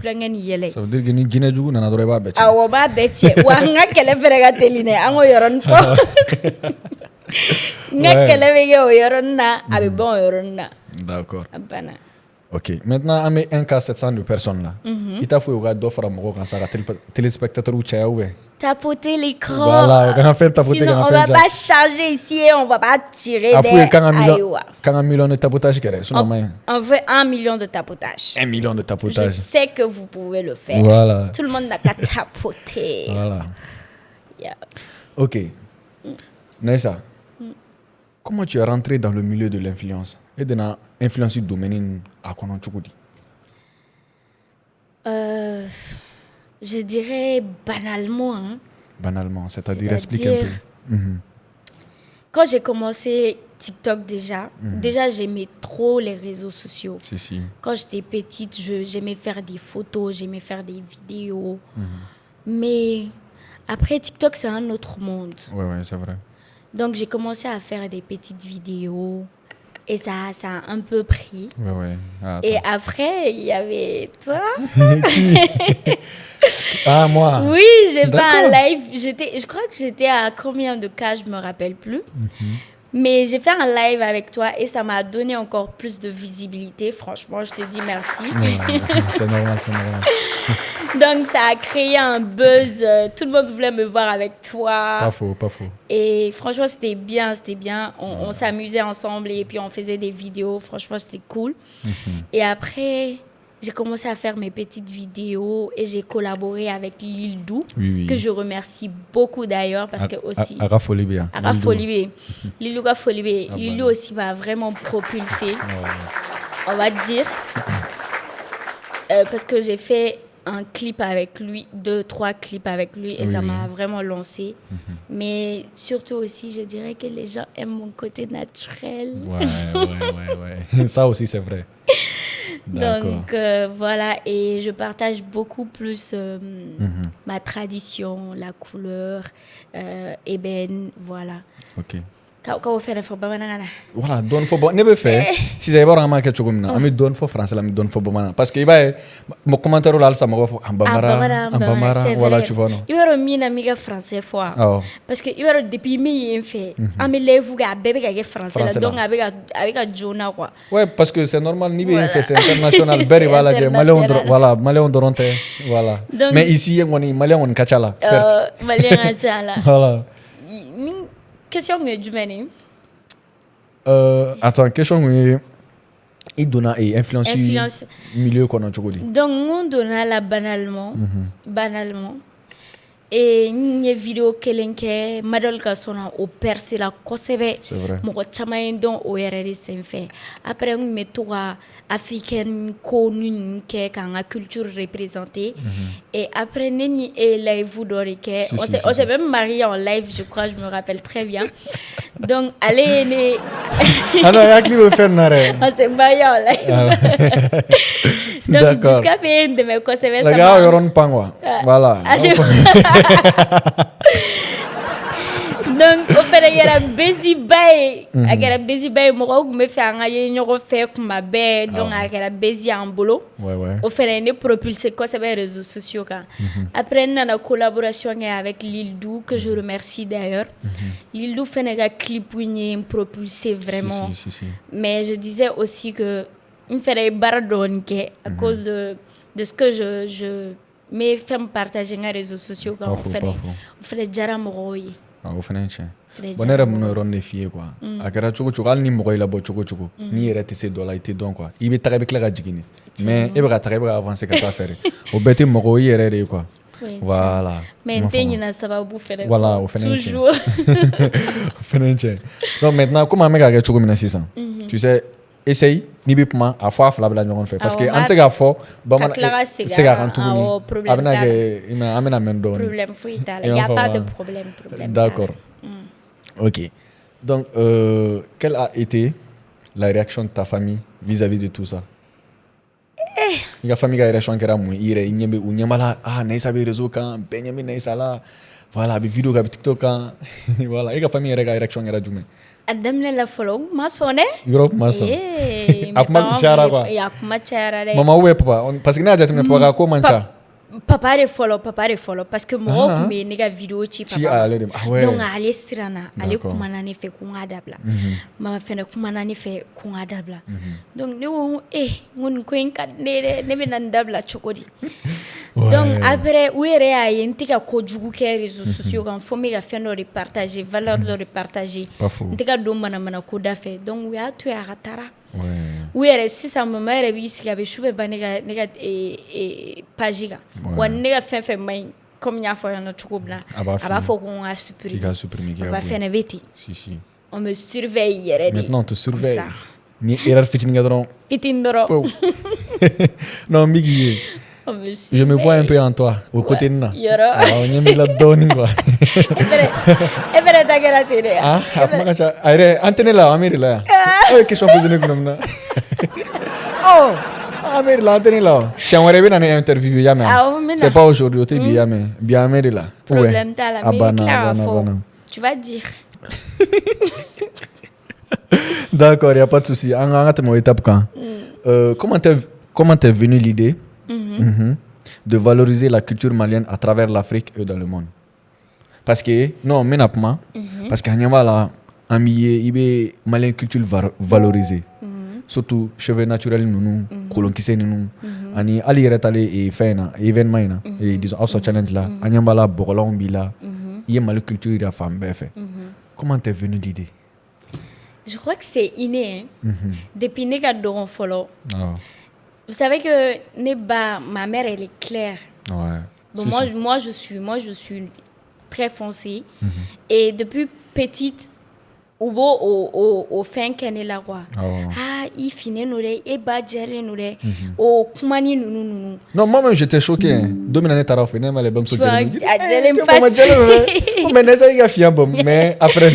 kulonkɛ ni yɛlɛ ça veut dire que ni jinɛ jugu nana dɔrɔn i b'a bɛɛ cɛ awɔ b'a bɛɛ cɛ wa n ka kɛlɛ fɛnɛ ka teli dɛ an k'o yɔrɔnin fɔ n ka kɛlɛ bɛ kɛ o yɔrɔnin na a bɛ ban o yɔrɔnin na d'accord a banna ok maintenant an bɛ 1 cas 700 de personnes là i t'a fɔ u ka dɔ fara mɔgɔw kan sa ka téléspectateurs caya ou bien tapoter l'écran. Voilà, on a fait tapoter. Sinon, on va pas charger ici et on va pas tirer des quand un million de tapotage, on veut 1 million de tapotage. 1 million de tapotage. Je sais que vous pouvez le faire. Voilà. Tout le monde n'a qu'à tapoter. Voilà. Yeah. Ok. Naïssa, comment tu es rentrée dans le milieu de l'influence et de l'influence du domaine à Kononchukudi? Je dirais banalement. Hein. Banalement, c'est-à-dire explique un peu. Quand j'ai commencé TikTok déjà j'aimais trop les réseaux sociaux. Si. Quand j'étais petite, j'aimais faire des photos, j'aimais faire des vidéos. Mais après TikTok, c'est un autre monde. Ouais, c'est vrai. Donc j'ai commencé à faire des petites vidéos. Et ça a un peu pris. Ouais. Et après, il y avait toi. Ah, moi. Oui, j'ai fait un live. Je crois que j'étais à combien de cas, je ne me rappelle plus. Mais j'ai fait un live avec toi et ça m'a donné encore plus de visibilité. Franchement, je te dis merci. C'est normal. Donc, ça a créé un buzz. Tout le monde voulait me voir avec toi. Pas faux. Et franchement, c'était bien. On s'amusait ensemble et puis on faisait des vidéos. Franchement, c'était cool. Et après, j'ai commencé à faire mes petites vidéos et j'ai collaboré avec Lildou, que je remercie beaucoup d'ailleurs parce que aussi... Ara Folibé. Lildou aussi m'a vraiment propulsé, on va dire. Parce que j'ai fait un clip avec lui, 2-3 clips avec lui et ça m'a vraiment lancé. Mais surtout aussi, je dirais que les gens aiment mon côté naturel. Ouais. Ça aussi, c'est vrai. Donc voilà, et je partage beaucoup plus ma tradition, la couleur, ébène, voilà. Ok. Quand vous faites un bamanan. Voilà, donne fo ne be fait si vous avez pas remarqué quelque chose ami donne fo français la mi donne fo bamanan parce que il va mon commentaire là ça m'a fait bamara voilà tu vois non il va mina miga français fo parce que il va depuis mi fait ami levu ga bébé ga français là donc avec jona quoi ouais parce que c'est normal ni bien fait c'est international beri voilà malien doronte voilà mais ici on est malien on kachala certes malien kachala voilà question que tu m'as attends, question que il donne influence milieu qu'on a toujours dit. Donc on donne la banalement. Et une vidéo que madol ka sona au percer la kosebe. C'est vrai. Mon chamain don au RRD s'en fait. Après on met toi africaine connue qui est la culture représentée. Et après neni et live d'oré que on s'est même marié en live, je crois, je me rappelle très bien. Donc allez les alors ya qui veut faire nare. On s'est marié en live. Donc jusqu'à bien de me conserver ça. Les gars yoron pangwa. Voilà. Donc au fait il y a la busy bay mo me fait un aye ñoko fait kuma be donc avec la busy en boulot au fait il est propulsé quoi ça les réseaux sociaux quand après on a une collaboration avec Lildou que je remercie d'ailleurs. Lildou fait un clip où il propulsé vraiment mais je disais aussi que il fait baradon à cause de ce que je mais femme partager les réseaux sociaux quand on fait jara moroyi au fenêtre bonheur mon ronde fier quoi akara chugo al ni mogoy la bo chugo ni rete se dola ite donc quoi il be tabe kla jigini mais e ba tabe avancer ka faire au beti mogoy yere quoi voilà mais tenir na sababu faire voilà au fenêtre toujours fenêtre donc maintenant comment me ga chugo mina 600 tu sais essaye ni bi puma a fois fla bla ñon fait parce que an se ga fo ba man se ga kan tuguni abna ke ina amena men do problème fou il y a pas de problème d'accord ok donc quelle a été la réaction de ta famille vis-à-vis de tout ça la famille a réaction kera mu ire nyembe unyamala Naïssa be réseau kan Benjamin Naïssa là voilà bi vidéo ga TikTok kan voilà la famille a réaction kera jume Adam la follow ma sonné Europe ma son akuma chara quoi ya kuma chara de mama ou papa parce que na jati me papa ko mancha papa de follow parce que mo ko me nega vidéo ci papa donc ale strana ale kuma na ne fe ku ngadabla mama fene kuma na ne fe ku ngadabla donc ne wo ngun ko en kadne ne be nan dabla chokodi donc après où est réel ntika ko jugu ke réseaux sociaux kan fo me ga feno de partager valeur de partager ntika do mana ko da fait donc ya to ya ratara où est si ça me mère bi si ga be chube ba nega page ga wa nega fe mai comme nya fo na chukubna aba fo ko a supprimer ba fene beti si on me surveille yere maintenant on te surveille ni erreur fitin gadron non migi je me vois un peu en toi, au côté de nous. On y a mis la donne, quoi. Et vrai, t'as qu'à la télé. Ah, Antenne là, Amir là. Qu'est-ce qu'on faisait comme ça? Oh, Amir là, Antenne là. Si on revient dans une interview, jamais. C'est pas aujourd'hui, tu es bien Amir là. Problème, t'as la mère. Tu vas dire. D'accord, il n'y a pas de souci. On va te étape quand. Comment t'es venue l'idée? De valoriser la culture malienne à travers l'Afrique et dans le monde. Parce que, non, mais pas parce qu'il y a là, un millier, il y a malien culture valorisée. Surtout, cheveux naturels, nous, colons qui sont nous, ani ali retale et fena, événement, et disons, au challenge là, il y a là, borlon, bila, il y a malien culture, il y a femme, fait. Comment t'es venu l'idée? Je crois que c'est inné, depuis que j'ai doron follow. Vous savez que ma mère, elle est claire. Ouais. Bon, moi, je suis très foncée. Et depuis petite, au fin qu'elle est là, il finit nous et badjere nous au kumani nous. Non, moi-même j'étais choqué. Dominant t'as fait mais les bombes sont mais après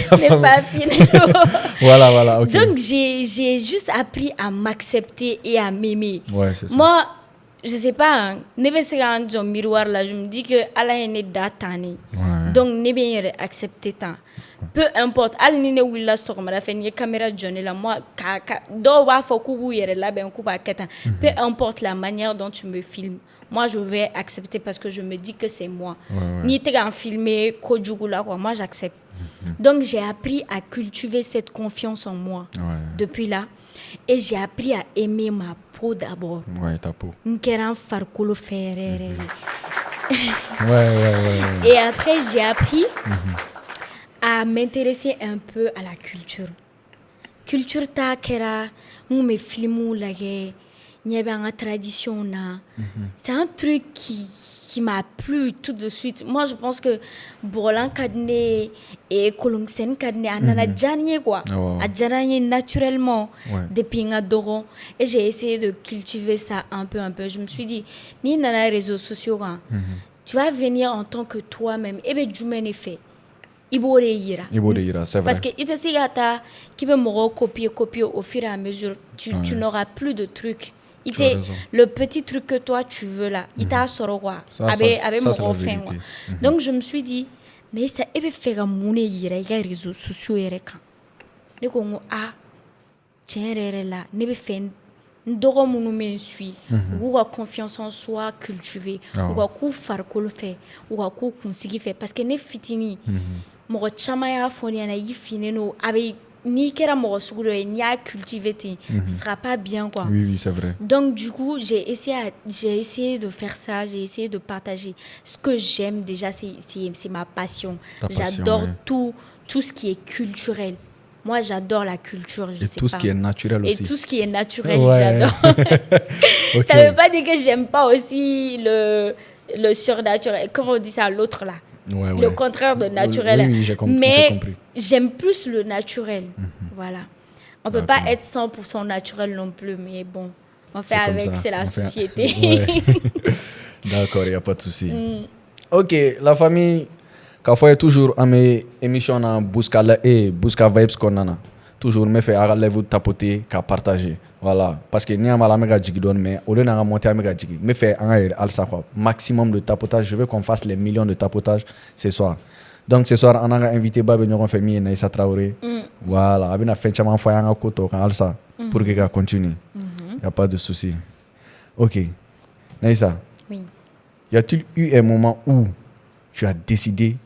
voilà, OK. Donc j'ai juste appris à m'accepter et à m'aimer. Ouais, c'est ça. Moi, je sais pas, ne be se un miroir là, je me dis que Allah est datani. Donc ne be accepter tant. Peu importe, al ni ne willa sogomara fe ni caméra journée là moi do wa fo ku bu yere la ben ku ba keta. Peu importe la manière dont tu me filmes, moi je vais accepter parce que je me dis que c'est moi. Ni te gan filmer ko jugula quoi, moi j'accepte. Donc j'ai appris à cultiver cette confiance en moi depuis là et j'ai appris à aimer ma peau d'abord. Ouais, ta peau. N'keran farkolo ferere. Ouais. Et après j'ai appris à m'intéresser un peu à la culture. Culture ta kera, nous me filmons la guerre, il y a une tradition na. C'est un truc qui m'a plu tout de suite. Moi je pense que Bolan Kadne et Kolongsen Kadne anana djanye quoi, a djanye naturellement depuis ngadoro et j'ai essayé de cultiver ça un peu. Je me suis dit ni dans les réseaux sociaux tu vas venir en tant que toi-même et ben du fait. Iboreira, c'est vrai. Parce que il sigata qui peut me copier au fur et à mesure, tu n'auras plus de trucs. Le petit truc que toi tu veux là, il t'a sorti quoi avec mon refrain. Donc je me suis dit, mais ça ebe faire mouner ira les réseaux sociaux et quand. Ne ko tiens là, ne be fait ndoro munu me suis ou a confiance en soi cultiver ou a ku farkolo fait ou a ku kunsigi fait parce que ne fitini mo chama ya foni na yifine no avec ni kera mo suguro ni a cultiver ce sera pas bien quoi. Oui, c'est vrai. Donc du coup, j'ai essayé de faire ça, j'ai essayé de partager ce que j'aime déjà, c'est ma passion. J'adore tout ce qui est culturel. Moi, j'adore la culture, je sais pas. Et tout ce qui est naturel aussi. Et tout ce qui est naturel, j'adore. Ça veut pas dire que j'aime pas aussi le surnaturel. Comment on dit ça, l'autre là? Le contraire de naturel. Oui, j'ai compris. Mais j'aime plus le naturel. Voilà. On peut pas être 100% naturel non plus, mais bon, on fait avec, c'est la société. D'accord, il n'y a pas de souci. Ok, la famille, quand il y a toujours une émission dans Busca Vibes qu'on toujours me fait arrêter vous tapoter, qu'à partager. Voilà, parce que n'y a pas la méga jigidon, mais au lieu d'en monter à méga jigi, me fait un maximum de tapotage. Je veux qu'on fasse les millions de tapotages ce soir. Donc ce soir on a invité Babé ñoo fait mi Naïssa Traoré. Voilà, abina fait chama fa nga koto kan alsa pour que ça continue. Y a pas de souci. OK. Naïssa. Oui. Y a-t-il eu un moment où tu as décidé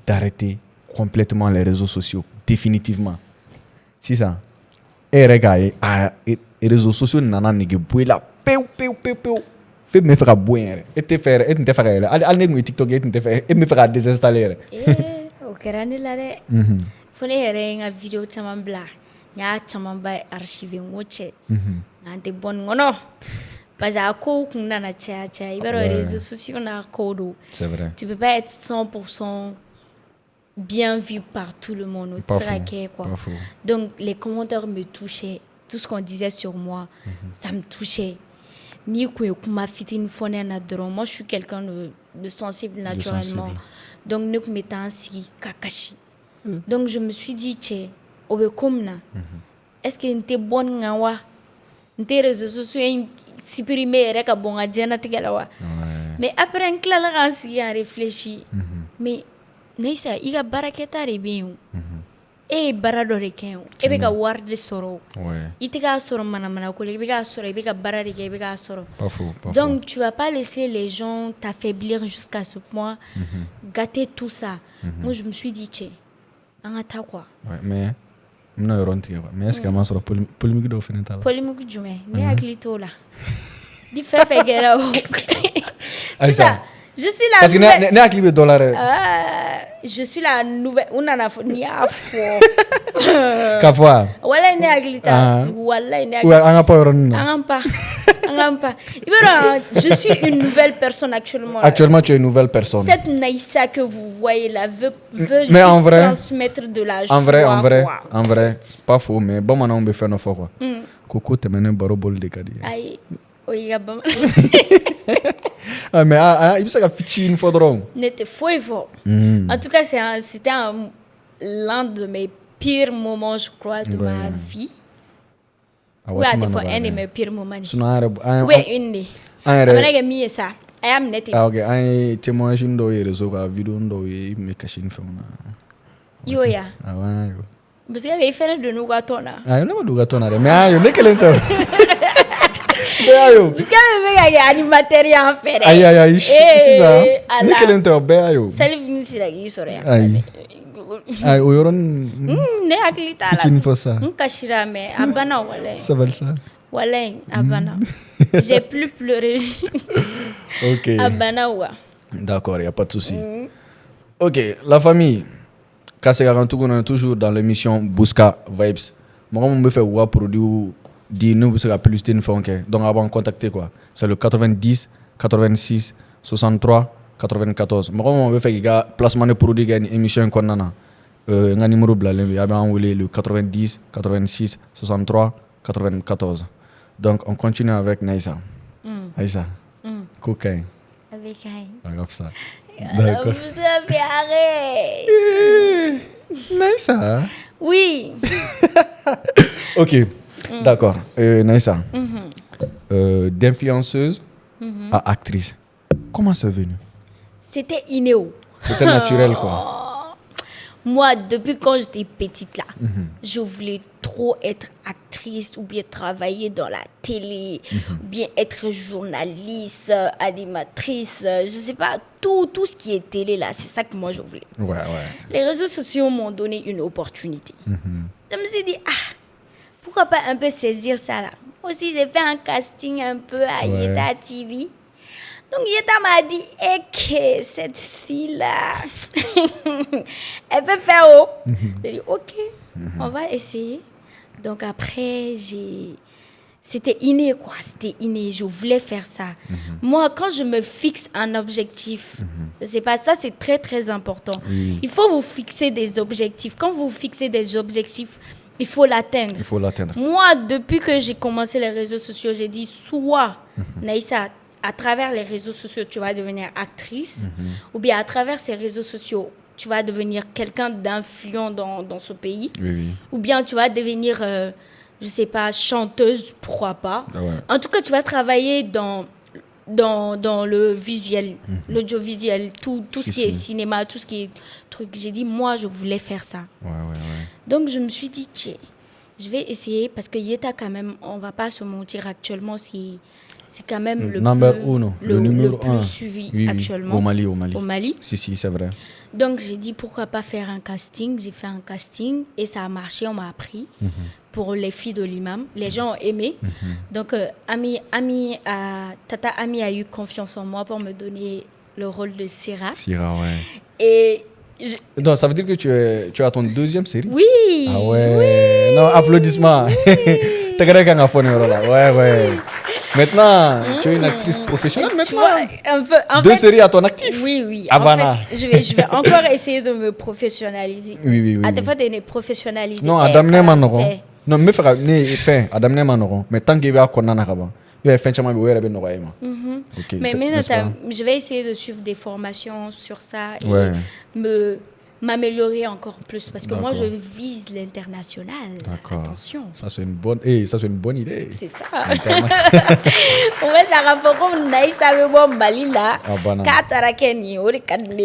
d'arrêter complètement les réseaux sociaux définitivement? C'est ça. Et regarde, les réseaux sociaux nana nige boila peu fait me faire boire et te faire aller ne TikTok et te faire et me faire désinstaller. O kerani la de. Fone yere nga video chaman bla. Nya chaman ba archive ngoche. Ante bon ngono. Parce que ko kunna na cha ibero réseaux sociaux na kodo. C'est vrai. Tu peux pas être 100% bien vu par tout le monde. Pas faux. Donc les commentaires me touchaient. Tout ce qu'on disait sur moi, ça me touchait. Ni kuma fitine fone na dron. Moi je suis quelqu'un de sensible naturellement. Donc ne kumeta si kakashi. Donc je me suis dit tché obekomna. Est-ce que n'était bonne ngawa? N'était réseaux sociaux supprimer reka bonga jana tigalawa. Mais après un clal ransi a réfléchi. Mais Naïssa, il y a baraketa de bien. Et barado de ken. Et beka war de soro. Il te ga soro mana ko le beka soro, beka barade ke beka soro. Pas faux. Donc tu vas pas laisser les gens t'affaiblir jusqu'à ce point, gâter tout ça. Moi je me suis dit tché. Angata quoi. Ouais, mais mna yoronti quoi. Mais est-ce que ma soro polémique do feneta là? Polémique jume. Ni aklito là. Di fait gera. C'est ça. Je suis la parce que ne aklibe dollar. Je suis la nouvelle on en a ni afo. Kafwa. Wala ne aglita. Wala ne aglita. Ouais, anga pa yoron. Anga pa. Je suis une nouvelle personne actuellement. Actuellement, tu es une nouvelle personne. Cette Naïssa que vous voyez là veut mais juste en vrai, transmettre de la joie. En vrai, pas faux, mais bon maintenant on peut faire nos fois quoi. Coco te mène baro bol de kadi. Aïe. Oui, bon. Mais il s'est fait une fois drôle. N'était faux. En tout cas, c'était l'un de mes pires moments, je crois, de ma vie. Oui, des fois, un de mes pires moments. Oui, une des. Amana ça. I am net. Ah ok, un témoignage ndo réseau ka vidéo ndo yi me cacher une fois na. Yo ya. Ah ouais. Parce que avait fait de nous gatona. Ah non, do gatona mais ayo ne kelento. Parce que me animateur en fait. Aïe, c'est ça. Ne kelento be ayo. Salif ni sila gi sore. Aïe, oyoron. Ne aklita la. Fitine fois ça. Nkashira me abana wala. Ça va ça. Wala abana. J'ai plus pleuré. OK. Abana wa. D'accord, il y a pas de souci. OK, la famille. Kassé Garantou, on est toujours dans l'émission Bouska Vibes. Moi, on me fait voir produit dit nous c'est plus d'une fois donc avant contacter quoi. C'est le 90 86 63 94. Moi, on me fait gars placement de produit gagne émission qu'on a. Un numéro blanc, il y a le 90 86 63 94. Donc on continue avec Naïssa. Naïssa. Cocaïne. Avec Aïe. Regarde ça. D'accord. Vous avez arrêté. Naïssa. Oui. OK. D'accord. Naïssa. D'influenceuse à actrice. Comment c'est venu? C'était inéo. C'était naturel quoi. Moi, depuis quand j'étais petite là, je voulais trop être actrice ou bien travailler dans la télé, ou bien être journaliste, animatrice, je sais pas, tout ce qui est télé là, c'est ça que moi je voulais. Ouais. Les réseaux sociaux m'ont donné une opportunité. Je me suis dit, pourquoi pas un peu saisir ça là. Moi aussi, j'ai fait un casting un peu à Yeta TV. Donc Yeta m'a dit que cette fille-là, elle peut faire haut. J'ai dit ok, on va essayer. Donc après, c'était inné quoi, c'était inné, je voulais faire ça. Moi, quand je me fixe un objectif, je sais pas, ça c'est très très important. Il faut vous fixer des objectifs. Quand vous fixez des objectifs, il faut l'atteindre. Moi, depuis que j'ai commencé les réseaux sociaux, j'ai dit soit, Naïssa, à travers les réseaux sociaux, tu vas devenir actrice, ou bien à travers ces réseaux sociaux, tu vas devenir quelqu'un d'influent dans ce pays, ou bien tu vas devenir, je sais pas, chanteuse, pourquoi pas. En tout cas, tu vas travailler dans dans le visuel, l'audiovisuel, tout ce qui est cinéma, tout ce qui est truc. J'ai dit, moi, je voulais faire ça. Donc, je me suis dit, tiens, je vais essayer parce que Yeta, quand même, on ne va pas se mentir, actuellement, c'est quand même le plus suivi actuellement. Au Mali. Si, c'est vrai. Donc, j'ai dit, pourquoi pas faire un casting. J'ai fait un casting et ça a marché, on m'a appris. Pour les filles de l'imam. Les gens ont aimé. Donc, Tata Ami a eu confiance en moi pour me donner le rôle de Sira. Et... Donc, ça veut dire que tu as ton deuxième série? Oui. Ah ouais. Oui. Non, applaudissements. T'as qu'à faire ouais. Maintenant, tu es une actrice professionnelle maintenant. En Deux séries à ton actif. Oui. En fait, je vais encore essayer de me professionnaliser. Oui. À des fois, de me professionnaliser. Non, Adam Nemanoro. Non, mais faire Adam Nemanoro. Mais tant qu'il y a Konana Kaba. Il y a fait un peu de mais maintenant, je vais essayer de suivre des formations sur ça et m'améliorer encore plus parce que moi je vise l'international. Attention. Ça c'est une bonne idée. C'est ça. On va ça rapporter comme Naïsa bon Malila.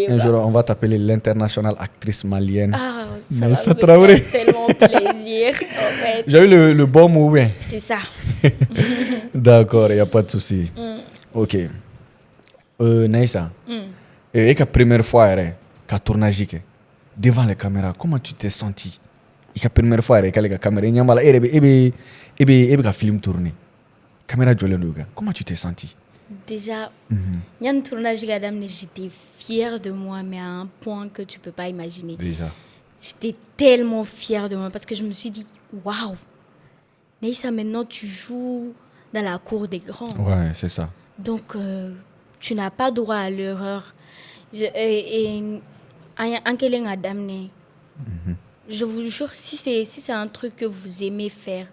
Un jour on va t'appeler l'international actrice malienne. Ah, ça va me faire tellement plaisir. En fait. J'ai eu le bon mot, oui. C'est ça. D'accord, il n'y a pas de souci. Ok. Naïsa, et la première fois que tu tournage devant les caméras, comment tu t'es senti? La première fois que la caméra, film tourné. Caméra comment tu t'es senti? Déjà, il y a un tournage j'étais fière de moi, mais à un point que tu ne peux pas imaginer. Déjà. J'étais tellement fière de moi parce que je me suis dit, waouh, Naïsa, maintenant tu joues dans la cour des grands. Ouais, c'est ça. Donc, tu n'as pas droit à l'erreur. Je vous jure, si c'est un truc que vous aimez faire,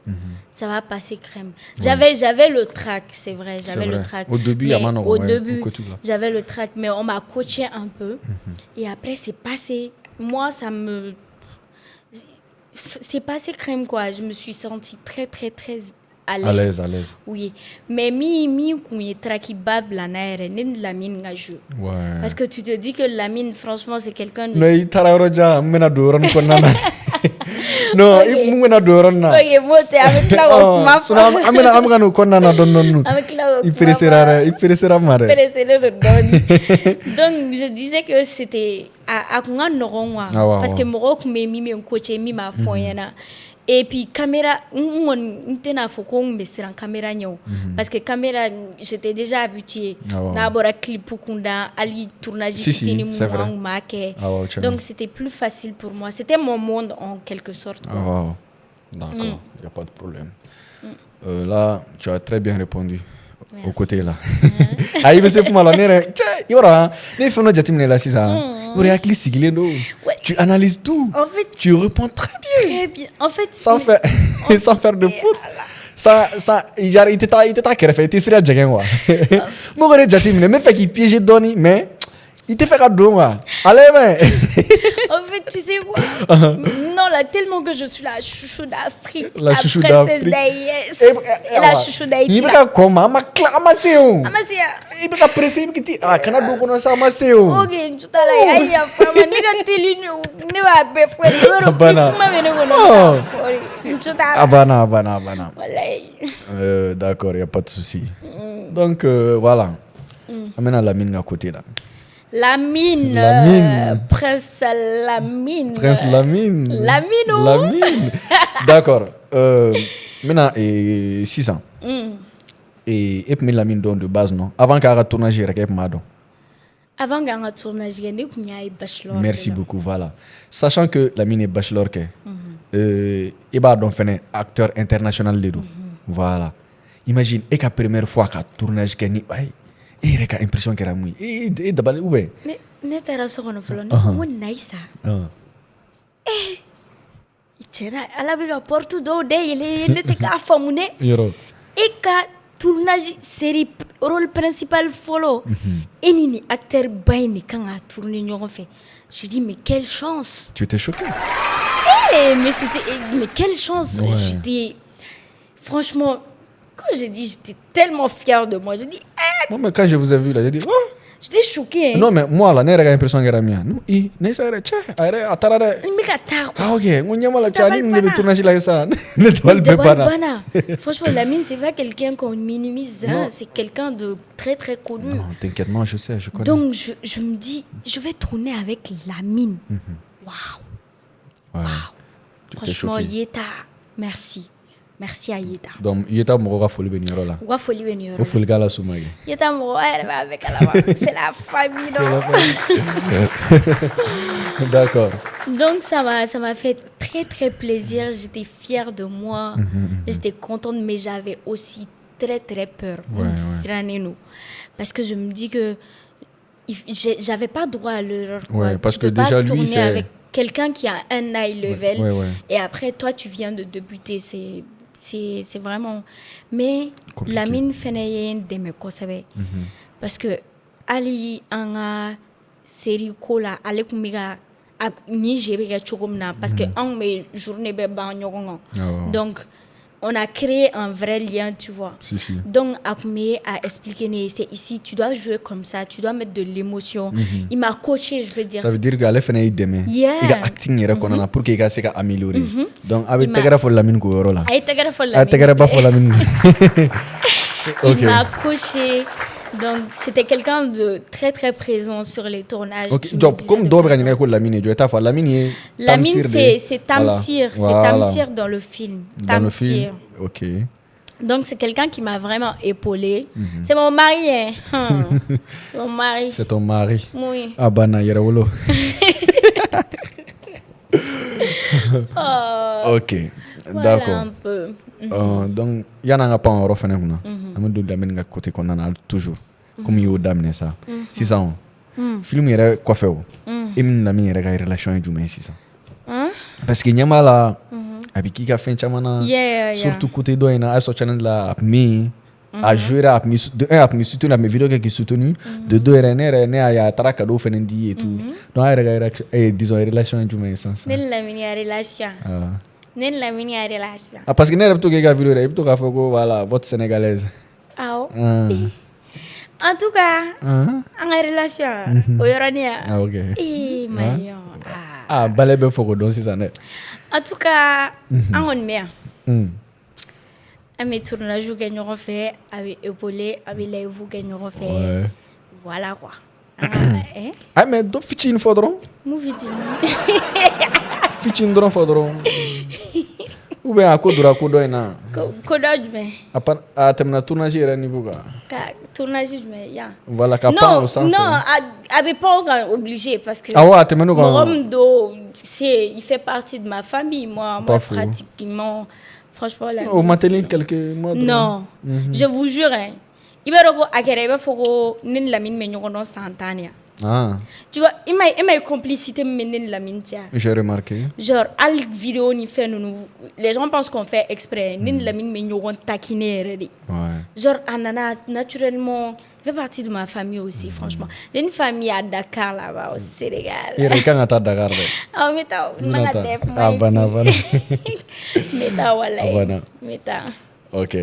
ça va passer crème. J'avais le trac, c'est vrai. Le trac. Au début, j'avais le trac, mais on m'a coaché un peu. Et après, c'est passé. Moi, c'est passé crème, quoi. Je me suis sentie très, très, très à l'aise. Oui. Mais parce que tu te dis que Lamine, franchement, c'est quelqu'un de... Non, il m'a donné. Donc, je disais que c'était à parce que moi, je me mis un coach et m'a et puis caméra caméra parce que caméra j'étais déjà habituée d'abord clip kunda ali tournage donc c'était plus facile pour moi, c'était mon monde en quelque sorte. D'accord, il n'y a pas de problème. Là tu as très bien répondu. Merci. Au côté là. Tu analyses tout. En fait, tu réponds très bien. En fait, sans faire de faute. Ça, il était très bien. Mais fait qu'il piège Donny, mais il te fait un don. Allez, en fait, tu sais quoi? Non, là, tellement que je suis la chouchou d'Afrique. La chouchou d'Afrique. La chouchou d'Haïti. Il va comment? Il va presser. Ah, Canada, on a ça, ok, tu t'as la yaïa, femme. Abana. D'accord, il n'y a pas de souci. Donc, voilà. Amène la mine à côté là. Lamine. Prince Lamine. D'accord. Maintenant, 6 ans. Et puis Lamine donne de base, non? Avant qu'elle tourne, j'ai regardé Madon. Avant qu'elle tourne, j'ai regardé bachelor. Merci beaucoup, voilà. Sachant que Lamine est bachelor, il va donc faire acteur international. Voilà. Imagine, et la première fois qu'elle tourne, j'ai il a l'impression qu'elle a mouillé. Et d'abord, où est? Ne t'as pas souvent fait Naïsa. Il a porte d'eau, il n'était qu'à famouner. Et qu'à tournage série rôle principal follow. Et ni acteur bain quand a tourné nous fait. J'ai dit mais quelle chance. Tu étais choquée. Mais quelle chance. J'étais franchement Quand j'ai dit, j'étais tellement fière de moi. J'ai dit, Moi, mais quand je vous ai vu là, j'ai dit, oh! J'étais choquée. Hein. Non, mais moi, là, j'ai l'impression que c'est mien. Non, il n'est pas là. Ah, ok. On y a mal à Tchani, on est tourné là, ça. Ne doit pas. Franchement, Lamine, c'est pas quelqu'un qu'on minimise. Hein. C'est quelqu'un de très, très connu. Non, t'inquiète, moi, je sais, je connais. Donc, je me dis, je vais tourner avec Lamine. Waouh. Franchement, Yeta, merci. Merci à Yeta. Donc, Yeta m'a folie venir là. Wa folie venir. Wa folie gala soumage. Yeta m'a avec la c'est la famille. D'accord. Donc ça m'a fait très très plaisir. J'étais fière de moi. J'étais contente, mais j'avais aussi très très peur. Parce que je me dis que j'avais pas droit à l'erreur. Ouais, parce que déjà lui c'est avec quelqu'un qui a un high level et après toi tu viens de débuter, c'est vraiment mais Lamine Feneyen de me conseiller parce que Ali anga série kola ale kumiga ni jebe ga chogomna parce que en mes journées be ba nyogonga donc on a créé un vrai lien, tu vois. Si. Donc, Akme a expliqué, c'est ici, tu dois jouer comme ça, tu dois mettre de l'émotion. Il m'a coaché, je veux dire. Ça veut dire qu'elle fait une demain. Il y a acting pour qu'il ait amélioré. Donc, avec Tegara for Lamine Gourora. Avec Tegara for Lamine. Il m'a coaché. Donc, c'était quelqu'un de très, très présent sur les tournages. Okay. Donc, comme Dobre Lamine, Lamine, c'est Tamsir. C'est Tamsir dans le film. Tamsir. Ok. Donc, c'est quelqu'un qui m'a vraiment épaulé. C'est mon mari. Hein. Mon mari. C'est ton mari. Oui. Ah, bana, Yerawolo. Ok. Voilà d'accord. Un peu. Donc, il y en a pas en refait. Amadou Lamine côté qu'on en a toujours. Comme il y a d'amener ça. 6 ans. Film est coiffé. Et Lamine est une relation avec Jumé 6 ans. Parce qu'il y a mal à Abiki qui a fait un chamana. Surtout côté d'Oina, à ce channel là, à jouer à me soutenir mes vidéos qui soutenu. De 2 René à Tarakado Fenendi et tout. Donc, disons, relation avec Jumé 6 ans. Lamine a relation. Ah, parce que n'est pas tout qui a vu le tout à Fogo, voilà, votre sénégalaise. Ah, en tout cas, en relation, au Yorania. Ah, ok. Eh, Marion. Ah, balai ben Fogo, donc c'est ça. En tout cas, en on met. À mes tournages, vous gagnez refait, avec épaulé, avec les vous gagnez refait. Voilà quoi. Ah, mais donc, fichi une fodron? Mouviti. Fichi une dron fodron. Ou bien à Kodura Kodoina? Kodoj, mais. À terminer tournage, il y a un niveau. Tournage, mais ya. Voilà, capable au sens. Non, avait pas obligé parce que. Ah ouais, t'es maintenant il fait partie de ma famille, moi pratiquement. Franchement, là. Au matin, quelques mois. Non, je vous jure, hein. Il va revoir à Kereba Fogo, Nin Lamine Menyono Santania. Ah. Tu vois, il m'a complicité Nin Lamine. J'ai remarqué. Genre, à la vidéo, ni fait nous. Les gens pensent qu'on fait exprès. Nin Lamine Menyono taquiné. Genre, Anana, naturellement, il fait partie de ma famille aussi, franchement. J'ai une famille à Dakar là-bas, au Sénégal. Il y a quelqu'un à Dakar. Ah, mais t'as Ah, bana. Meta. Ok.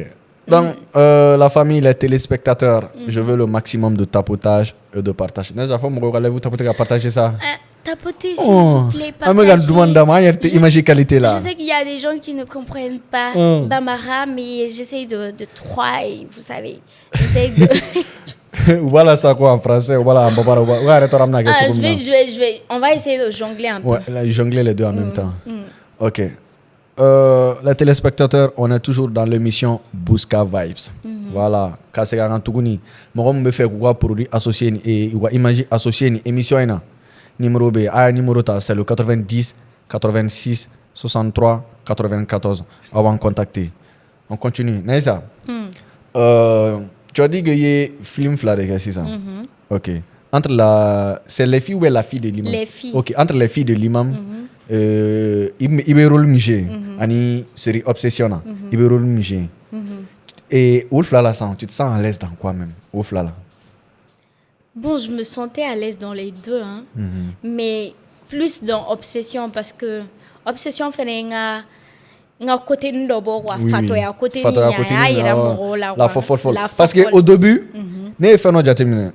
Donc, la famille, les téléspectateurs, je veux le maximum de tapotage et de partage. Vous partager ça? Tapoter, s'il vous plaît, partager. Je sais qu'il y a des gens qui ne comprennent pas Bambara, mais j'essaie de try, vous savez. J'essaie de... Voilà ça quoi en français, voilà en Bambara. On va essayer de jongler un peu. Ouais, jongler les deux en même temps. Ok. Les téléspectateurs, on est toujours dans l'émission Bouska Vibes. Voilà, quand c'est un Tougouni, moi me fait quoi produit associé et image associé une émission numéro B, numéro ta c'est le 90 86 63 94. Avant de contacter. On continue. Naïsa. Tu as dit que y a film flaré, c'est ça? Ok. C'est les filles ou la fille de l'imam? Les filles. Ok, entre les filles de l'imam. Il be rôle migé ani série obsessionnant il be rôle migé et Wolf là tu te sens à l'aise dans quoi même Wolf là bon je me sentais à l'aise dans les deux hein mais plus dans obsession parce que obsession fait nga côté ndo bo wa fatoya côté ni ya mo la fol parce que au début ne ye fɛn dɔ jateminɛ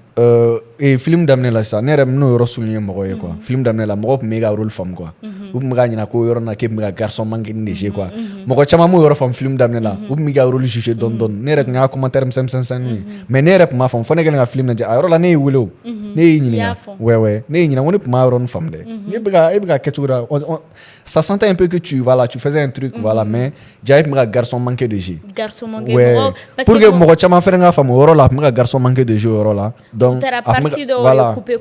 film daminɛ la sisan ne yɛrɛ n'o yɔrɔ souligner mɔgɔ ye quoi film daminɛ la mɔgɔ tun bɛ ka rôle faamu quoi u tun bɛ ka ɲinɛ ko yɔrɔ na k'e tun bɛ ka garçon manqué de jouer quoi mɔgɔ caman m'o yɔrɔ faamu film daminɛ la u tun bɛ ka rôle juger dɔɔni dɔɔni ne yɛrɛ tun y'a commentaire misɛnnin ye mais ne yɛrɛ tun m'a faamu fo ne kɛlen ka film lajɛ a yɔrɔ la ne y'i wele o ne y'i ɲininka ouais ne y'i ɲininka ko ne tun m'a yɔrɔnin faamu dɛ e bɛ ka kɛ cogo la ça sentait un peu que tu faisais un truc voilà mais ja e tun bɛ ka garçon manqué de jouer pour que mɔgɔ caman fɛnɛ k'a faamu o yɔrɔ la a tun bɛ ka garçon manqué de jouer o yɔrɔ la donc voilà couper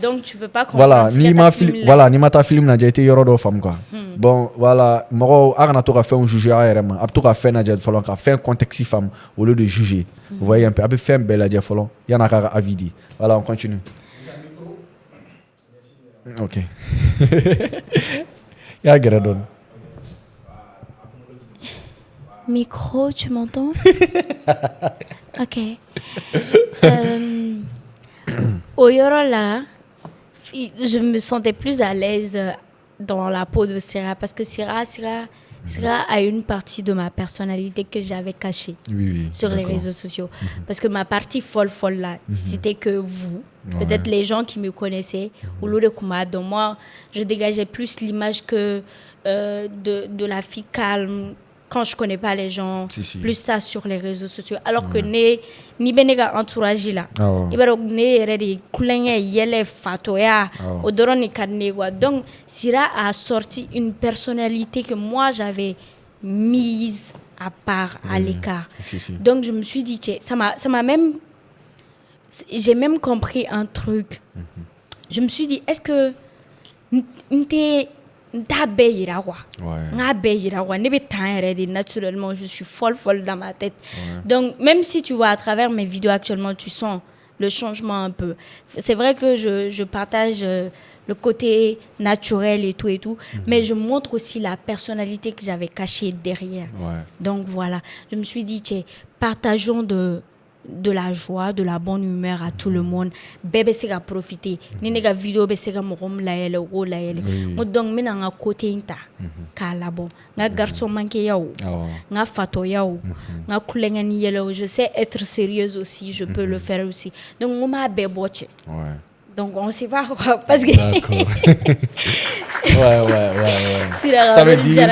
donc tu peux pas comprendre voilà ni ma taa film lajɛ i tɛ yɔrɔ dɔ faamu quoi bon voilà mɔgɔw a kana to ka fɛnw juger a yɛrɛ ma a bɛ to ka fɛn lajɛ fɔlɔ ka fɛn contexte faamu au lieu de juger vous voyez un peu a bɛ fɛn bɛɛ lajɛ fɔlɔ yan'a k'a ka avis di voilà on continue ok y'a gɛrɛ dɔɔni micro tu m'entends ok au yoro là je me sentais plus à l'aise dans la peau de Syrah parce que Syrah a une partie de ma personnalité que j'avais cachée sur les réseaux sociaux parce que ma partie folle là c'était que vous peut-être les gens qui me connaissaient ou l'autre donc moi je dégageais plus l'image que de la fille calme quand je connais pas les gens plus ça sur les réseaux sociaux alors que ni benega entourage là ibaro ne redi kulenye yele fatoya odoro ni kadne quoi donc Syrah a sorti une personnalité que moi j'avais mise à part à l'écart donc je me suis dit ça m'a même j'ai même compris un truc je me suis dit est-ce que naturellement je suis folle dans ma tête donc même si tu vois à travers mes vidéos actuellement tu sens le changement un peu c'est vrai que je partage le côté naturel et tout mais je montre aussi la personnalité que j'avais cachée derrière donc voilà je me suis dit partageons de la joie, de la bonne humeur à tout le monde. Bébé c'est à profiter. Ni nega vidéo be c'est à morom la yele ou la yele. Mo donc mina nga côté inta kala bon. Nga garçon manqué yaou. Nga fato yaou. Nga kulenga ni yele. Je sais être sérieuse aussi, je peux le faire aussi. Donc on m'a béboche. Donc on sait pas quoi parce que d'accord. ouais. Ça veut dire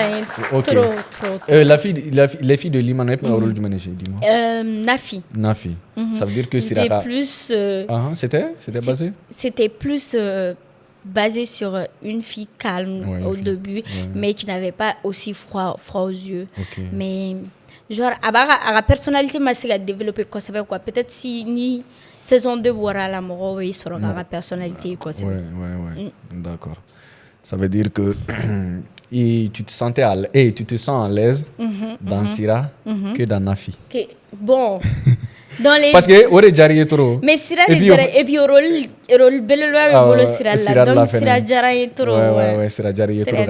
trop. Les filles de Liman ont un rôle du ménager, dis-moi. Nafi. Ça veut dire que Syrah plus c'était basé c'était plus basé sur une fille calme au début mais qui n'avait pas aussi froid aux yeux. Mais genre la personnalité m'a s'est développée quoi peut-être si ni saison 2 voilà la mort sur la personnalité quoi d'accord. Ça veut dire que tu te sens à l'aise dans Syrah que dans Nafi. Bon dans les parce que on est jarrié trop mais Syrah et puis rôle belle Syrah là donc Syrah jarrié trop ouais Syrah jarrié trop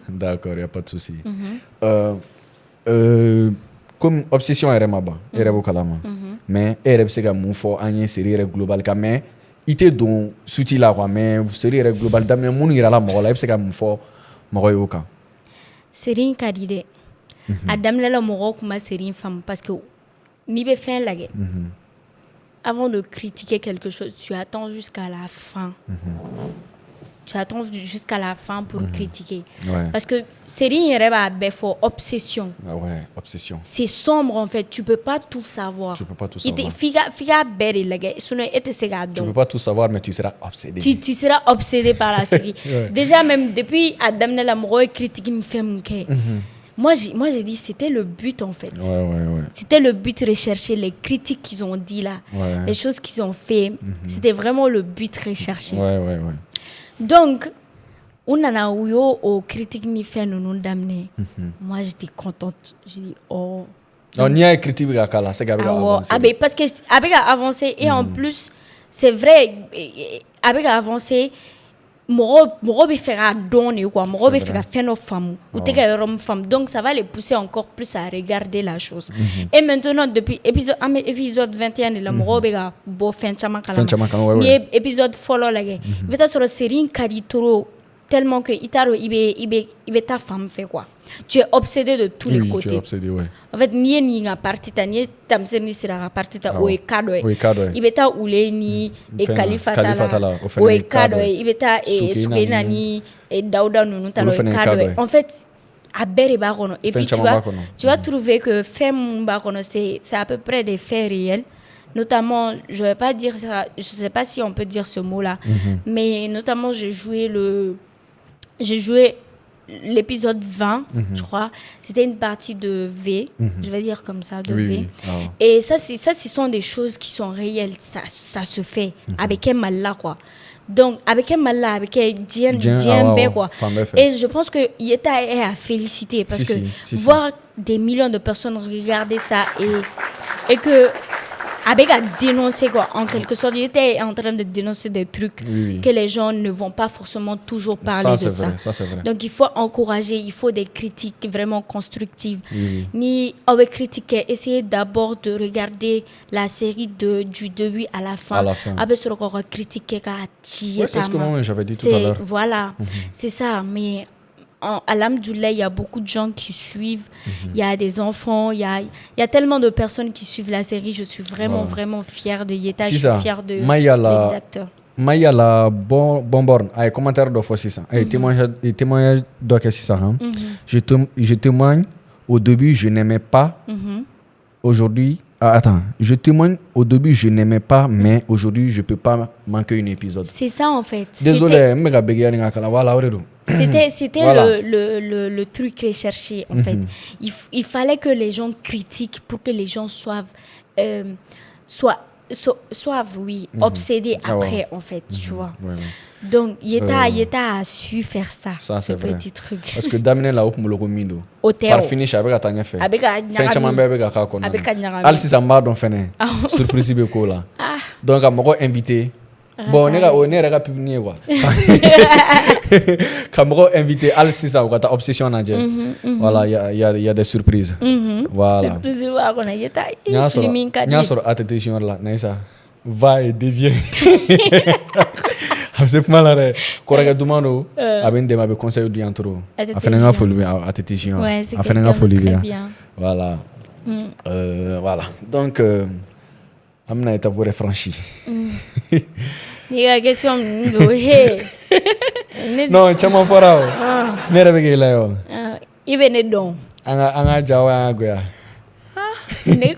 d'accord, y a pas de souci. Comme obsession est maba est kalama mais est se ka mun fɔ an ye série global ka mais ite don suti la quoi mais série global daminɛ mun yira la mɔgɔ la e bɛ se ka mun fɔ mɔgɔ ye o kan série ka di dɛ a daminɛ la mɔgɔ kuma série femme parce que ni bɛ fɛn lagɛ avant de critiquer quelque chose tu attends jusqu'à la fin pour critiquer parce que série yɛrɛ b'a bɛɛ fɔ obsession c'est sombre en fait tu peux pas tout savoir fika bɛɛ de lagɛ sinon e tɛ se k'a dɔn tu peux pas tout savoir mais tu seras obsédé tu seras obsédé par la série déjà même depuis a daminɛ la mɔgɔ ye critique ni fɛn mun kɛ moi j'ai dit c'était le but en fait c'était le but recherché les critiques qu'ils ont dit là les choses qu'ils ont fait c'était vraiment le but recherché donc on a eu aux critiques ni fait nous d'amener moi j'étais contente j'ai dit on y a critique à kala c'est avancer parce que avec avancer et en plus c'est vrai avec avancer mɔgɔ bɛ fɛ ka dɔn quoi mɔgɔ bɛ fɛ ka fɛn dɔ faamu u tɛ ka yɔrɔ min faamu donc ça va les pousser encore plus à regarder la chose et maintenant depuis épisode 21 de la mɔgɔ bɛ ka bɔ fɛn caman kalama ni épisode fɔlɔ lajɛ i bɛ taa sɔrɔ série in ka di trop tellement que il be ta femme fait quoi. Tu es obsédé de tous les côtés. Tu es obsédé, ouais. En fait, ni nga parti ta ni tamse ni sira parti ta o ekado il be ta ule ni e Khalifa Tala o ekado il be ta e Soukena ni e Daouda Nunu ta o ekado. En fait, à Beriba kono et puis tu vas trouver que femme ba kono c'est à peu près des faits réels. Notamment, je vais pas dire ça, je sais pas si on peut dire ce mot-là, mais notamment j'ai joué l'épisode 20, je crois. C'était une partie de V, je vais dire comme ça, de V. Et ça, ce sont des choses qui sont réelles, ça se fait avec un mal là, quoi. Donc, avec un mal là, avec un djembe, quoi. Et je pense que Yeta est à féliciter parce que voir des millions de personnes regarder ça et que avec à dénoncer quoi, en quelque sorte, il était en train de dénoncer des trucs que les gens ne vont pas forcément toujours parler de ça. C'est vrai. Donc il faut encourager, il faut des critiques vraiment constructives. Ni avec critiquer, essayer d'abord de regarder la série du début à la fin. Après se critiquer c'est ce que moi j'avais dit tout à l'heure. Voilà, c'est ça. Mais alhamdoulilah, il y a beaucoup de gens qui suivent, il y a des enfants, il y a tellement de personnes qui suivent la série. Je suis vraiment fière de Yeta, je suis fière de des acteurs. Maya la bonborne, ay commentaire de fois 600. Ay témoignage de que 600. Je témoigne au début je n'aimais pas. Aujourd'hui je témoigne au début je n'aimais pas mais aujourd'hui je peux pas manquer un épisode. C'est ça en fait. Désolé, C'était voilà. le truc recherché en fait. Il fallait que les gens critiquent pour que les gens soient obsédés après en fait, tu vois. Donc Yeta a su faire ça ce petit truc. Parce que d'amener la haute molo mindo. Par finish avec atanya fait. Fin chama bebe ga ka kona. Al si samba don fene. Surprise be ko la. Donc amoko invité. Bon, on est là pour venir quoi. Camero invité Al Sisa ou ta obsession na je. Voilà, il y a des surprises. Voilà. Surprise wa ko na Yeta. Nya sur attention là, naisa. Va et devient. C'est pas malade. Correct demando. Aben de ma be conseil du antro. Afenanga folie attention. Afenanga folie bien. Voilà. Voilà. Donc amna étape pour franchi. Niga question non chama fora nera be la yo ibe ne don anga jawa goya ne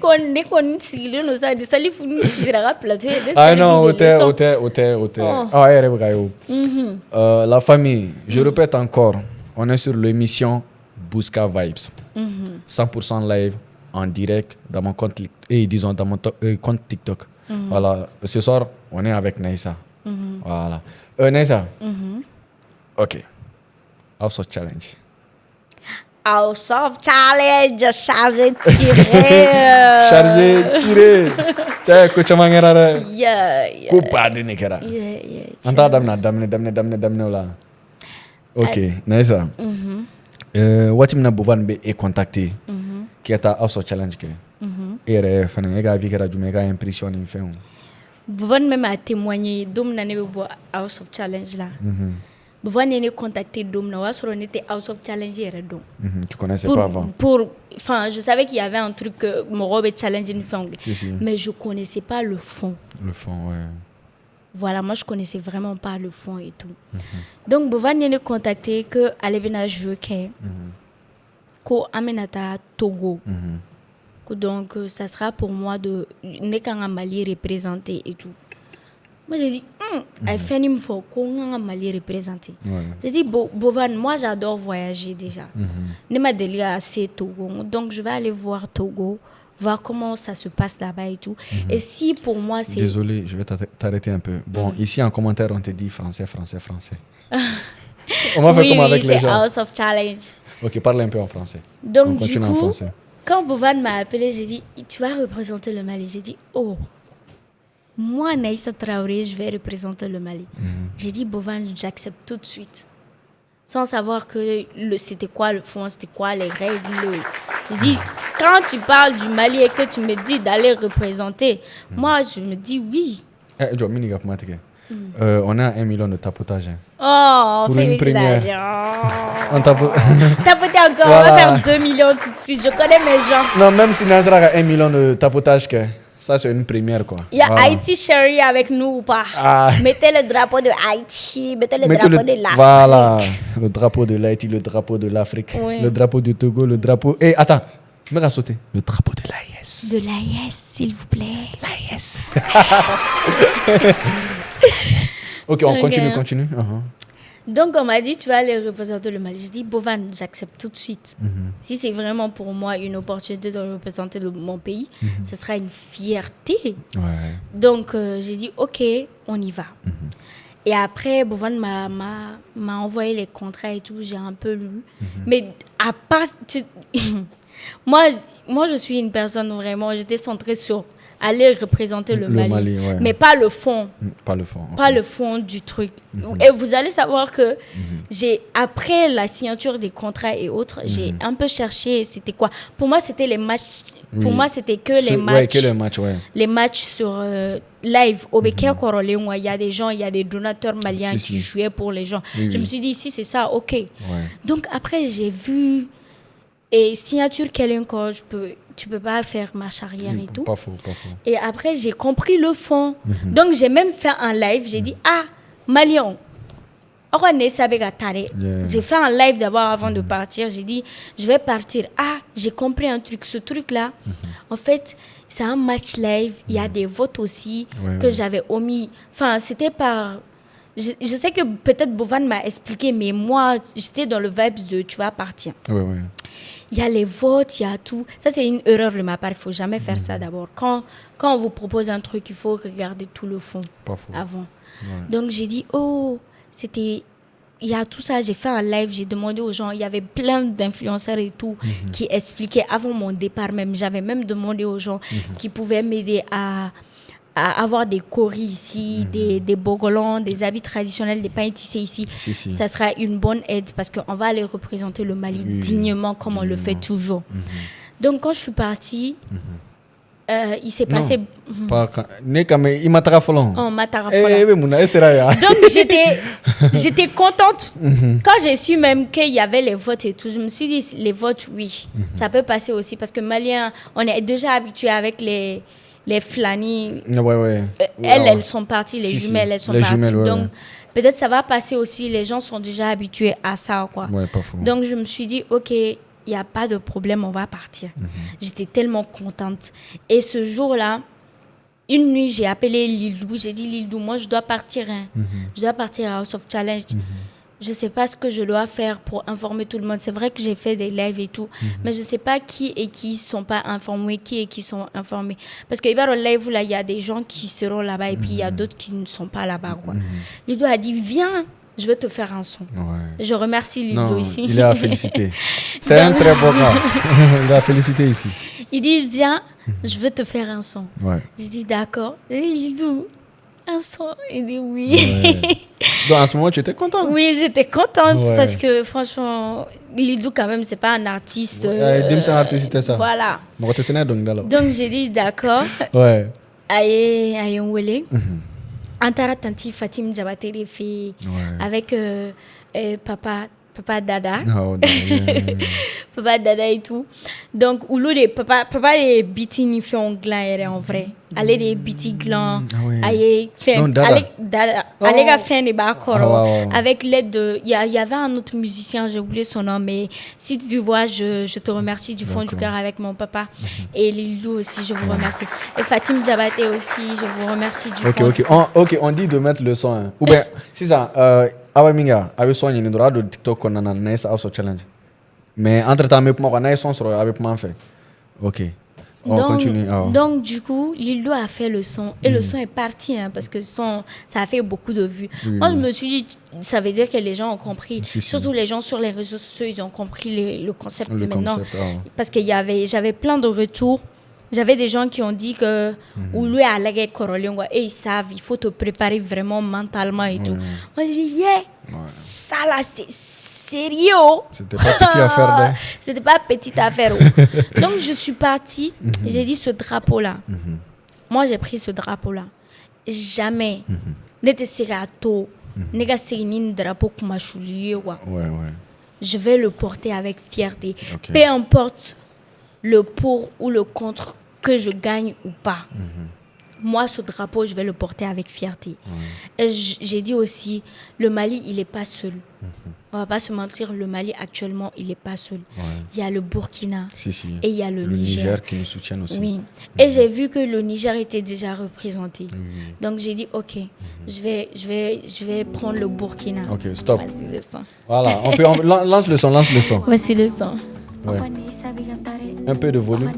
kon sigilo no sa de salifu sira plateau non ote ere be gayo la famille je répète encore on est sur l'émission Bouska Vibes 100% live en direct dans mon compte et disons dans mon compte TikTok. Voilà, ce soir on est avec Naïssa. Voilà. Naïssa. OK. House of Challenge. House of Challenge, chargé tiré. Tiens, coach mangera. Yeah. Coupa de nekera. Yeah. Anta damne là. OK, Naïssa. What imna bovan be e contacter. Qui est à House of Challenge que. Et fana ega vikera jumeka impression in fait. Bovan même a témoigné dom na ne bo House of Challenge là. Bovan ne contacté dom na wasoro n'était House of Challenge era dom. Tu connaissais pas avant. Enfin, je savais qu'il y avait un truc mon robe challenge une fin. Mais je connaissais pas le fond. Le fond, ouais. Voilà, moi je connaissais vraiment pas le fond et tout. Donc Bovan ne contacté que aller venir jouer ko amenata Togo. Donc ça sera pour moi de nekanga Mali représenter et tout. Moi j'ai dit I fait une fois qu'on Mali représenter. J'ai dit Bovan, moi j'adore voyager déjà. Ne m'a délié assez Togo. Donc je vais aller voir Togo, voir comment ça se passe là-bas et tout. Et si pour moi c'est Désolé, je vais t'arrêter un peu. Bon, ici en commentaire on te dit français. On va faire comme avec les gens. House of Challenge. OK, parle un peu en français. Donc du coup, quand Bovan m'a appelé, j'ai dit tu vas représenter le Mali. J'ai dit moi Naïssa Traoré, je vais représenter le Mali. J'ai dit Bovan, j'accepte tout de suite. Sans savoir que c'était quoi le fond, c'était quoi les règles. J'ai dit quand tu parles du Mali et que tu me dis d'aller représenter, moi je me dis oui. on a 1 million de tapotage. Oh, pour une première. On tapoter encore, voilà. On va faire 2 millions tout de suite. Je connais mes gens. Non, même si on a 1 million de tapotage, ça c'est une première quoi. Il y a Haïti chérie avec nous ou pas? Mettez le drapeau de Haïti, mettez le drapeau de l'Afrique. Voilà, le drapeau de l'Haïti, le drapeau de l'Afrique, le drapeau du Togo, le drapeau... attends, me va sauter. Le drapeau de l'AIS. De l'AIS, s'il vous plaît. L'AIS. Ok, on continue. Donc, on m'a dit, tu vas aller représenter le Mali. J'ai dit, Bovan, j'accepte tout de suite. Si c'est vraiment pour moi une opportunité de représenter mon pays, ce sera une fierté. Donc, j'ai dit, ok, on y va. Et après, Bovan m'a envoyé les contrats et tout, j'ai un peu lu. Mais à part... moi, je suis une personne vraiment, j'étais centrée sur aller représenter le Mali, mais pas le fond. Pas le fond. Pas le fond du truc. Et vous allez savoir que après la signature des contrats et autres, j'ai un peu cherché, c'était quoi? Pour moi, c'était les matchs. Pour moi, c'était que les matchs. Ouais, que les matchs, Les matchs sur live. Au Beker Korolé, il y a des gens, il y a des donateurs maliens qui jouaient pour les gens. Je me suis dit, si c'est ça, ok. Donc après, j'ai vu... Et signature quelqu'un, tu peux pas faire marche arrière et tout. Pas faux. Et après, j'ai compris le fond. Donc, j'ai même fait un live. J'ai dit, Malion, j'ai fait un live d'abord avant de partir. J'ai dit, je vais partir. J'ai compris un truc. Ce truc-là, en fait, c'est un match live. Il y a des votes aussi que j'avais omis. Enfin, c'était par... Je sais que peut-être Bovan m'a expliqué, mais moi, j'étais dans le vibes de tu vas partir. Il y a les votes, il y a tout. Ça, c'est une erreur de ma part. Il ne faut jamais faire ça d'abord. Quand on vous propose un truc, il faut regarder tout le fond avant. Donc, j'ai dit, il y a tout ça. J'ai fait un live, j'ai demandé aux gens. Il y avait plein d'influenceurs et tout qui expliquaient avant mon départ même. J'avais même demandé aux gens qui pouvaient m'aider à avoir des coris ici, des bogolons, des habits traditionnels, des pains tissés ici. Ça sera une bonne aide parce qu'on va aller représenter le Mali dignement comme on le fait toujours. Donc quand je suis partie, il s'est passé... Il m'a tarafalé. Donc j'étais contente. Quand j'ai su même qu'il y avait les votes et tout, je me suis dit, les votes, oui, ça peut passer aussi parce que Maliens, on est déjà habitués avec les flânis, elles sont parties, les jumelles, elles sont parties. Donc, peut-être ça va passer aussi. Les gens sont déjà habitués à ça, quoi. Pas faux. Donc, je me suis dit, OK, il n'y a pas de problème, on va partir. J'étais tellement contente. Et ce jour-là, une nuit, j'ai appelé Lildou. J'ai dit, Lildou, moi, je dois partir. Je dois partir à House of Challenge. Je ne sais pas ce que je dois faire pour informer tout le monde. C'est vrai que j'ai fait des lives et tout, mais je ne sais pas qui et qui ne sont pas informés, qui et qui sont informés. Parce que au live, là, il y a des gens qui seront là-bas et puis il y a d'autres qui ne sont pas là-bas. Lido a dit, viens, je vais te faire un son. Je remercie Lido ici. Il est à féliciter. C'est un très beau gars. Il est à féliciter ici. Il dit, viens, je vais te faire un son. Je dis, d'accord. Lido, un son. Il dit, oui. Donc, à ce moment, tu étais contente? Oui, j'étais contente parce que franchement, Lildou, quand même, c'est pas un artiste. C'est un artiste, c'était ça. Voilà. Donc, j'ai dit d'accord. Aïe, on voulait. Antara Tanti Fatim Diabaté les filles avec papa Dada. Papa Dada et tout. Donc, papa les bitini fait un gland en vrai. Allez des biti glands. Allez ga fin des bakoro. Avec l'aide de... Il y avait un autre musicien, j'ai oublié son nom, mais si tu vois, je te remercie du fond du cœur avec mon papa. Et Lilou aussi, je vous remercie. Et Fatim Diabaté aussi, je vous remercie du fond. Ok, on dit de mettre le son. Ou bien, c'est ça. Awaminga, avec son, il y a de TikTok qu'on a dans le House of Challenge. Mais entre-temps, on a un son sur avec moi fait. Ok. On continue. Donc, du coup, Lilo a fait le son. Et le son est parti, parce que ça a fait beaucoup de vues. Moi, je me suis dit, ça veut dire que les gens ont compris. Surtout les gens sur les réseaux sociaux, ils ont compris le concept maintenant. Parce que j'avais plein de retours. J'avais des gens qui ont dit que Oulu à la et ils savent, il faut te préparer vraiment mentalement et tout. Moi, je dis, ça là, c'est sérieux. C'était pas petite affaire. C'était pas petite affaire. Donc, je suis partie j'ai dit ce drapeau-là. Moi, j'ai pris ce drapeau-là. Jamais, n'était serato nega segni drapeau kuma chulier quoi. Je vais le porter avec fierté. Peu importe le pour ou le contre que je gagne ou pas. Moi, ce drapeau, je vais le porter avec fierté. Et j'ai dit aussi, le Mali, il n'est pas seul. On ne va pas se mentir, le Mali, actuellement, il n'est pas seul. Il y a le Burkina et il y a le Niger qui nous soutiennent aussi. Oui. Et j'ai vu que le Niger était déjà représenté. Donc, j'ai dit, OK, je vais prendre le Burkina. OK, stop. Voici le son. Voilà, lance le son. Voici le son. Ouais. Un peu de volume.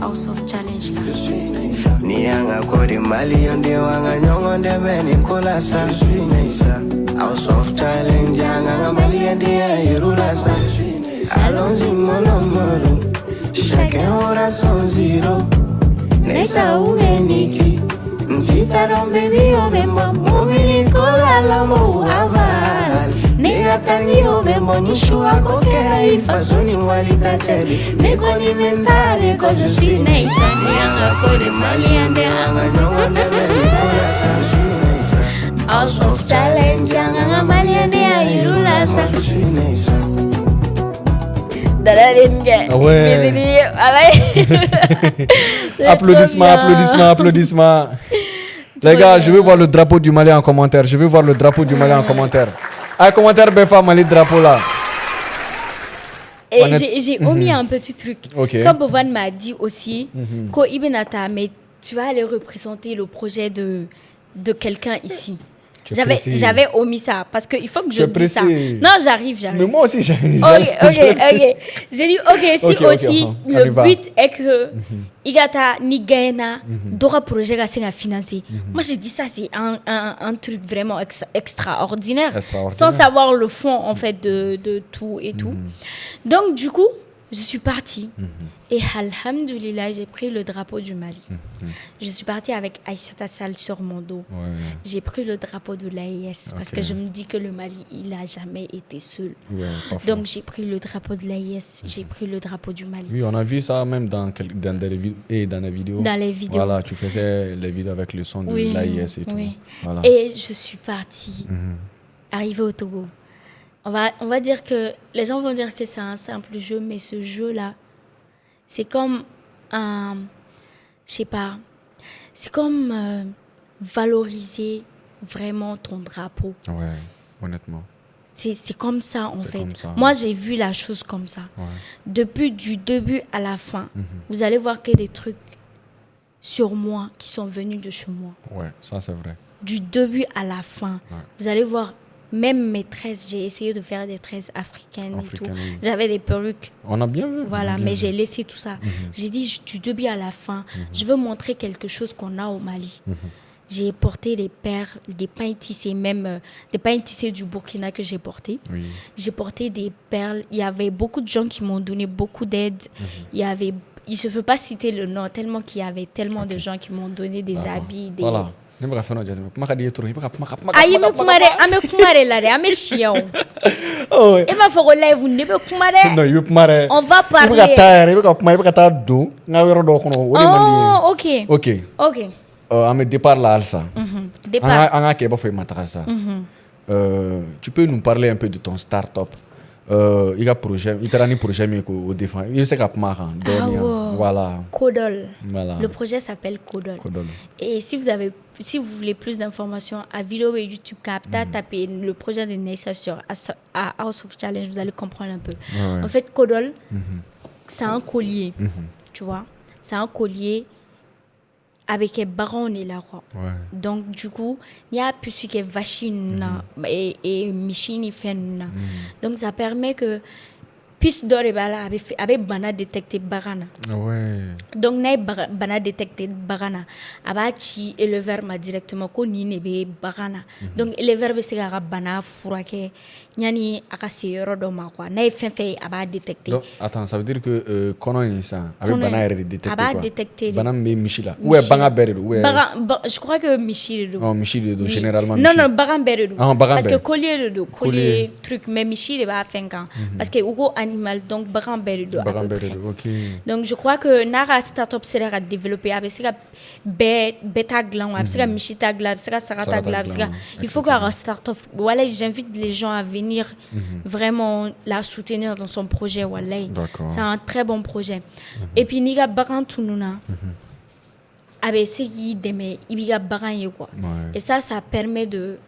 House of Challenge, allons-y, mollo, chacun aura son zéro. Nessa ugeniki, ntitaron baby obembo, mobili kola la mo aval. Nega tangi obembo, nishua kokera ifasoni walita teri. Nekoni mentale, ko je suis nation, nianga kode mali ande anga nyongo ndebe nikola. House of Challenge, anga mali ande ayirula sa. Applaudissements. Les gars, je veux voir le drapeau du Mali en commentaire. Un commentaire, Befa, Mali, drapeau là. Et j'ai omis un petit truc. Comme Bovan m'a dit aussi, mais tu vas aller représenter le projet de quelqu'un ici. J'avais omis ça parce qu'il faut que je dise ça. Non, j'arrive. Mais moi aussi, j'arrive. Ok. J'ai dit, le but est que Igata Nigaina Dora projet à financer. Moi, j'ai dit ça, c'est un truc vraiment extraordinaire. Sans savoir le fond, en fait, de tout et tout. Donc, du coup, je suis partie. Et alhamdoulilah, j'ai pris le drapeau du Mali. Je suis partie avec Aïssata Sall sur mon dos. J'ai pris le drapeau de l'AES parce que je me dis que le Mali, il n'a jamais été seul. Donc j'ai pris le drapeau de l'AES, j'ai pris le drapeau du Mali. Oui, on a vu ça même dans les vidéos. Dans les vidéos. Voilà, tu faisais les vidéos avec le son de l'AES et tout. Voilà. Et je suis partie, arrivée au Togo. On va dire que les gens vont dire que c'est un simple jeu, mais ce jeu-là, c'est comme c'est comme valoriser vraiment ton drapeau. Ouais, honnêtement. C'est comme ça en fait. Moi, j'ai vu la chose comme ça. Depuis du début à la fin, vous allez voir que des trucs sur moi qui sont venus de chez moi. Ouais, ça c'est vrai. Du début à la fin, vous allez voir. Même mes tresses, j'ai essayé de faire des tresses africaines et tout. Oui. J'avais des perruques. On a bien vu. Voilà, mais j'ai laissé tout ça. J'ai dit, du début à la fin, je veux montrer quelque chose qu'on a au Mali. J'ai porté des perles, des pains tissés, même des pains tissés du Burkina que j'ai porté. J'ai porté des perles. Il y avait beaucoup de gens qui m'ont donné beaucoup d'aide. Il ne veut pas citer le nom, tellement qu'il y avait tellement de gens qui m'ont donné des habits. Des... Voilà. On va parler. Ok. Départ là, Alsa. Tu peux nous parler un peu de ton start-up? Il y a un projet, il y a un projet au défense. Il y a voilà. Kodol. Voilà. Le projet s'appelle Kodol. Et si vous voulez plus d'informations, à vidéo et YouTube, tapez le projet de Nessa sur House of Challenge, vous allez comprendre un peu. En fait, Kodol, c'est un collier. Tu vois, c'est un collier avec un baron et la roi. Donc, du coup, il y a plus que vachine et michini fen. Donc, ça permet que puisse d'or et bala avec bana détecté barana. Donc, n'a bana détecté barana. Abachi éleveur m'a directement connu nebe barana. Donc, éleveur be sega bana furake. Nyani akase yoro do ma quoi. N'a fait aba détecté. Donc, attends, ça veut dire que kono ni ça avec bana est détecté quoi. Aba détecté. Bana me michila. Ouais, banga beredo. Ouais. Je crois que michile. Oh, michile do généralement. Non, bagan beredo. Parce que collier de collier truc mais michile va faire quand. Parce que ugo animal donc bagan beredo. OK. Donc je crois que nara startup sera développé avec ça bêta gland, michita gland, sarata gland. Il faut qu'à start off. Voilà, j'invite les gens à venir vraiment la soutenir dans son projet. Voilà, c'est un très bon projet. Et puis niga baran tununa. Avec ce qui demain, il y a baran quoi. Et ça permet de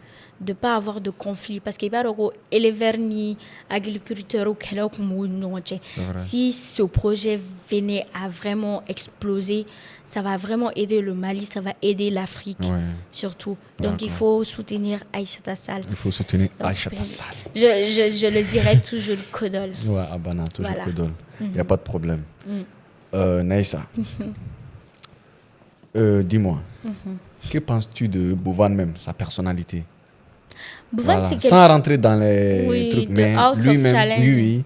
ne pas avoir de conflit parce qu'il y a des éleveurs ni agriculteurs ou si ce projet venait à vraiment exploser, ça va vraiment aider le Mali, ça va aider l'Afrique surtout. Donc il faut soutenir Aïssata Sall. Il faut soutenir Aïssata Sall. Je le dirai toujours Kodol. Ouais, Abana, toujours Kodol. Il n'y a pas de problème. Naïssa, dis-moi, que penses-tu de Bovan même, sa personnalité? Voilà. Sans rentrer dans les trucs, mais lui-même,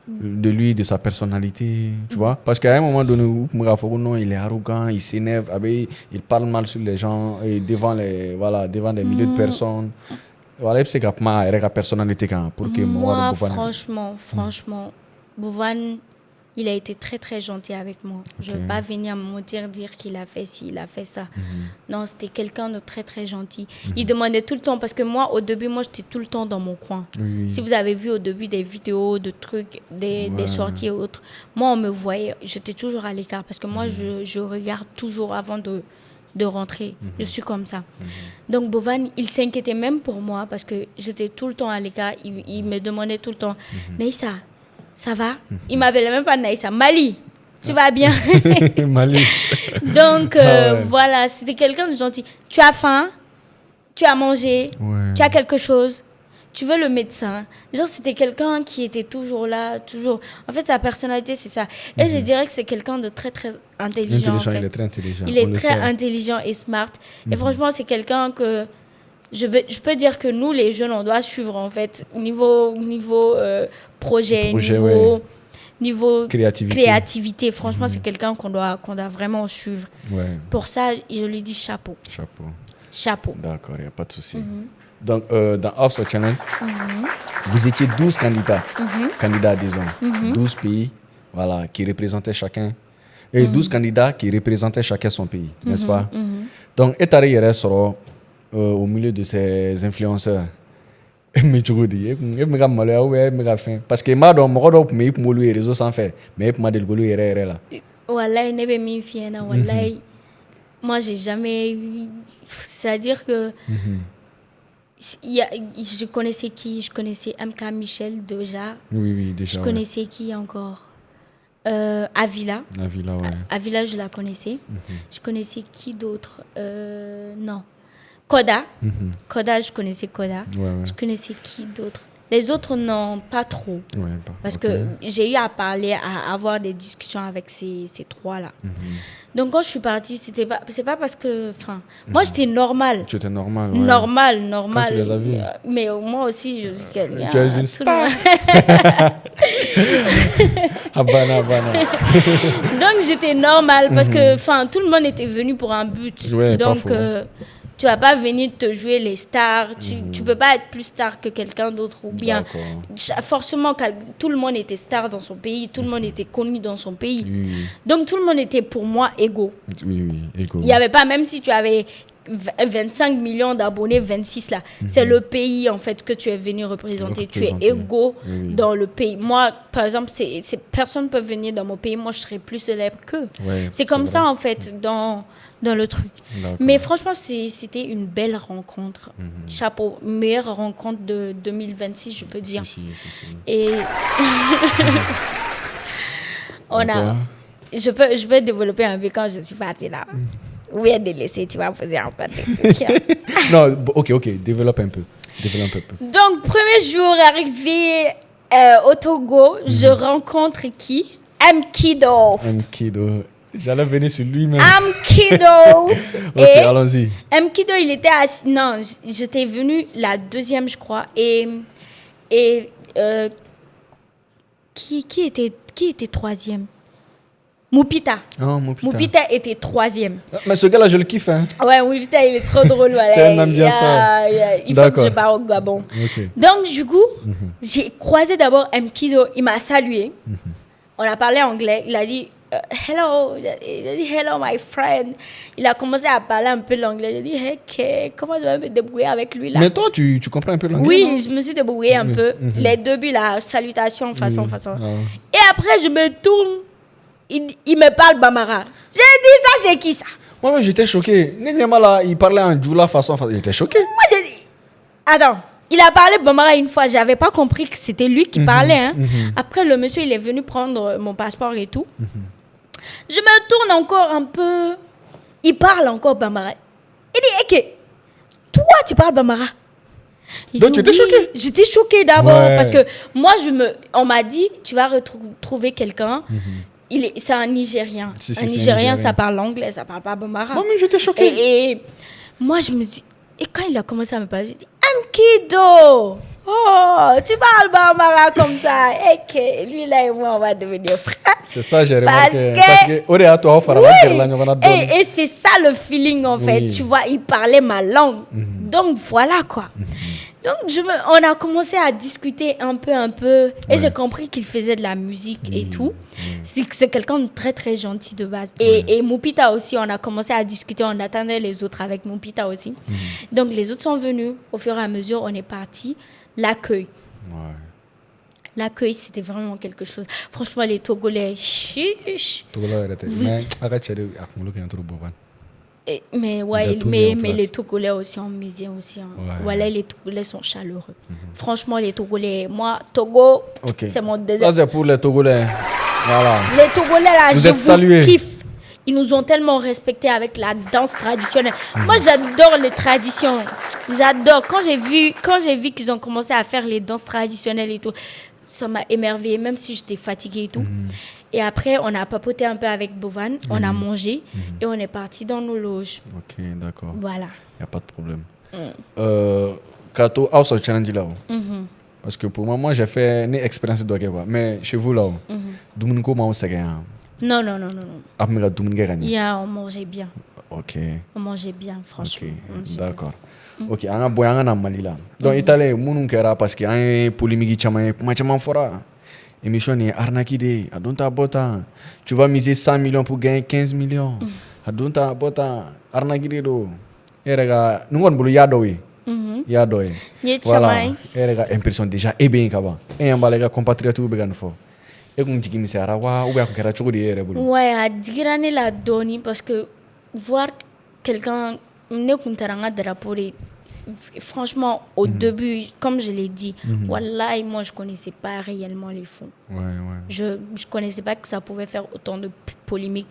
de lui, de sa personnalité, tu vois. Parce qu'à un moment donné, non, il est arrogant, il s'énerve, il parle mal sur les gens, et devant des milliers de personnes. Voilà, c'est sa personnalité pour que moi, franchement, Bovan, il a été très très gentil avec moi. Je ne vais pas venir me dire qu'il a fait ci, il a fait ça. Non, c'était quelqu'un de très très gentil. Il demandait tout le temps, parce que moi, au début, j'étais tout le temps dans mon coin. Si vous avez vu au début des vidéos, de trucs, des sorties et autres, moi, on me voyait, j'étais toujours à l'écart, parce que moi, je regarde toujours avant de rentrer. Je suis comme ça. Donc, Bovan, il s'inquiétait même pour moi, parce que j'étais tout le temps à l'écart. Il me demandait tout le temps, Naïssa, ça va? Il m'appelait même pas Naïssa. Mali, tu vas bien? Mali. Donc, voilà, c'était quelqu'un de gentil. Tu as faim? Tu as mangé? Tu as quelque chose? Tu veux le médecin? Genre, c'était quelqu'un qui était toujours là, toujours. En fait, sa personnalité, c'est ça. Et je dirais que c'est quelqu'un de très, très intelligent. En fait. Il est très intelligent. Il est très intelligent et smart. Et franchement, c'est quelqu'un que... Je peux dire que nous, les jeunes, on doit suivre, en fait, niveau projet, niveau créativité. Franchement, c'est quelqu'un qu'on doit vraiment suivre. Pour ça, je lui dis chapeau. Chapeau. D'accord, il n'y a pas de souci. Donc, dans Offshore Challenge, vous étiez 12 candidats, disons, 12 pays qui représentaient chacun, et 12 candidats qui représentaient chacun son pays, n'est-ce pas? Donc, Etare Yere sera au milieu de ces influenceurs. Mais tu veux dire, parce que moi, dans mon rôle, je suis les réseaux sans faire, mais je suis là. Voilà, il n'est pas fier. Moi, j'ai jamais. C'est-à-dire que. Je connaissais qui? Je connaissais MK Michel déjà. Oui, déjà. Je connaissais qui encore? Avila. Avila, ouais. Avila, je la connaissais. Je connaissais qui d'autre? Non. Koda. Koda, je connaissais Koda. Je connaissais qui d'autre? Les autres, non, pas trop. Parce que j'ai eu à parler, à avoir des discussions avec ces trois-là. Donc, quand je suis partie, c'est pas parce que... moi, j'étais normale. Tu étais normale, ouais. Normale. Quand tu les as vus. Mais moi aussi, je suis quelqu'un... Tu es une star. Abana. Donc, j'étais normale parce que tout le monde était venu pour un but. Donc, tu vas pas venir te jouer les stars. Tu peux pas être plus star que quelqu'un d'autre ou bien. Forcément, tout le monde était star dans son pays, tout le monde était connu dans son pays. Donc tout le monde était pour moi égaux. Égaux. Il y avait pas, même si tu avais 25 millions d'abonnés, 26 là. C'est le pays en fait que tu es venu représenter. Tu es égaux dans le pays. Moi, par exemple, personne ne peut venir dans mon pays. Moi, je serais plus célèbre qu'eux. C'est comme ça en fait dans le truc. Mais franchement, c'était une belle rencontre. Chapeau, meilleure rencontre de 2026, je peux dire. Si. Et je peux développer un peu quand je suis partie là. Ou bien de laisser, tu vas poser un peu de questions. Non, ok, développe un peu. Donc, premier jour arrivé au Togo, je rencontre qui? Mkido. J'allais venir sur lui-même. Mkido. Ok, allons-y. Mkido, il était assis. Non, j'étais venue la deuxième, je crois. Et qui était troisième? Moupita. Moupita était troisième. Mais ce gars-là, je le kiffe. Hein. Ouais, Moupita, il est trop drôle. Voilà. C'est un ambianceur. Il faut que je parte au Gabon. Donc, du coup, j'ai croisé d'abord Mkido. Il m'a salué. On a parlé anglais. Il a dit, hello, il a dit hello my friend. Il a commencé à parler un peu l'anglais. J'ai dit hey, comment je vais me débrouiller avec lui là? Mais toi, tu comprends un peu l'anglais? Oui, non? je me suis débrouillée un peu. Les débuts là, salutations, façon. Et après, je me tourne, il me parle Bambara. J'ai dit ça, c'est qui ça? Moi, j'étais choqué. Là, il parlait en djoula façon. J'étais choqué. Moi, j'ai dit, attends. Il a parlé Bambara une fois, j'avais pas compris que c'était lui qui parlait. Hein. Après, le monsieur, il est venu prendre mon passeport et tout. Je me tourne encore un peu. Il parle encore Bambara. Il dit, ok, toi, tu parles Bambara. Donc, tu étais choquée? J'étais choquée d'abord parce que moi, on m'a dit, tu vas retrouver quelqu'un. C'est un Nigérien. Un Nigérien, ça parle anglais, ça parle pas Bambara. Non, mais j'étais choquée. Et moi, je me dis, et quand il a commencé à me parler, j'ai dit, Amkido, oh, tu parles Bambara comme ça. Et que lui là et moi, on va devenir frères. C'est ça, j'ai remarqué. Parce que, et c'est ça le feeling en fait. Tu vois, il parlait ma langue. Donc voilà quoi. Donc on a commencé à discuter un peu. Et j'ai compris qu'il faisait de la musique et tout. C'est quelqu'un de très très gentil de base. Et Moupita aussi, on a commencé à discuter. On attendait les autres avec Moupita aussi. Donc les autres sont venus. Au fur et à mesure, on est parti. L'accueil. L'accueil, c'était vraiment quelque chose. Franchement, les Togolais, mais les Togolais aussi ont misé aussi. Voilà, les Togolais sont chaleureux. Franchement, les Togolais, moi, Togo, c'est mon désert. Ça, c'est pour les Togolais. Voilà. Les Togolais, là, vous je êtes salués. Kiffe. Ils nous ont tellement respectés avec la danse traditionnelle. Moi, j'adore les traditions. J'adore. Quand j'ai vu qu'ils ont commencé à faire les danses traditionnelles et tout, ça m'a émerveillée, même si j'étais fatiguée et tout. Et après, on a papoté un peu avec Bovan, on a mangé et on est parti dans nos loges. Ok, d'accord. Voilà. Il n'y a pas de problème. Kato, où est-ce challenge là? Parce que pour moi, j'ai fait une expérience de quoi. Mais chez vous là, Domingo m'a aussi gagné. Non. Après, Domingo gagné. Yeah, on mangeait bien. Ok. On mangeait bien, franchement. Ok, d'accord. Ok, on a boyangé dans Mali là. Donc, Italie, mon kera parce qu'il y a un polémique chamain fora. Émission est arnaquée de. Adonta bota. Tu vas miser 100 millions pour gagner 15 millions. Adonta bota. Arnaquée de do. Erega, nous on boulot yadoui. Yadoui. Voilà. Erega impression déjà bien kaba. Et on va les compatriotes ou began fort. Et qu'on dit qu'il me sert à wa ou bien qu'on kera chouki de boulot. Ouais, à dire la donne parce que voir quelqu'un ne compteranga drapeau. Franchement, au début, comme je l'ai dit, wallahi, moi, je ne connaissais pas réellement les fonds. Je ne connaissais pas que ça pouvait faire autant de polémiques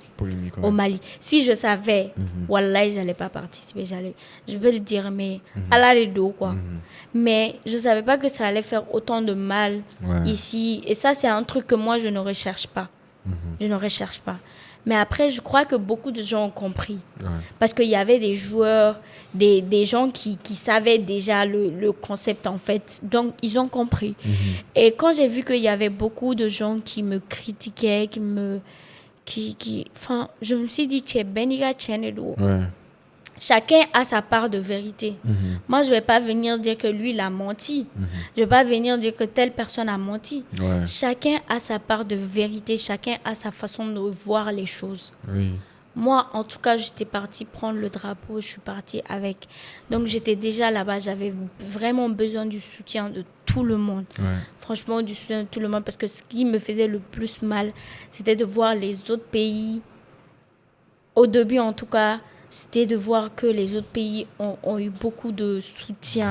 au Mali. Si je savais, wallahi, je n'allais pas participer. Je vais le dire, mais à la dos, quoi. Mais je ne savais pas que ça allait faire autant de mal ici. Et ça, c'est un truc que moi, je ne recherche pas. Je ne recherche pas. Mais après, je crois que beaucoup de gens ont compris. Parce qu'il y avait des joueurs, des gens qui savaient déjà le concept, en fait. Donc, ils ont compris. Et quand j'ai vu qu'il y avait beaucoup de gens qui me critiquaient, enfin, je me suis dit, tchè, beniga tchènedo. Chacun a sa part de vérité. Moi, je ne vais pas venir dire que lui, il a menti. Je ne vais pas venir dire que telle personne a menti. Chacun a sa part de vérité. Chacun a sa façon de voir les choses. Moi, en tout cas, j'étais partie prendre le drapeau. Je suis partie avec. Donc, j'étais déjà là-bas. J'avais vraiment besoin du soutien de tout le monde. Franchement, du soutien de tout le monde. Parce que ce qui me faisait le plus mal, c'était de voir les autres pays. Au début, en tout cas, c'était de voir que les autres pays ont eu beaucoup de soutien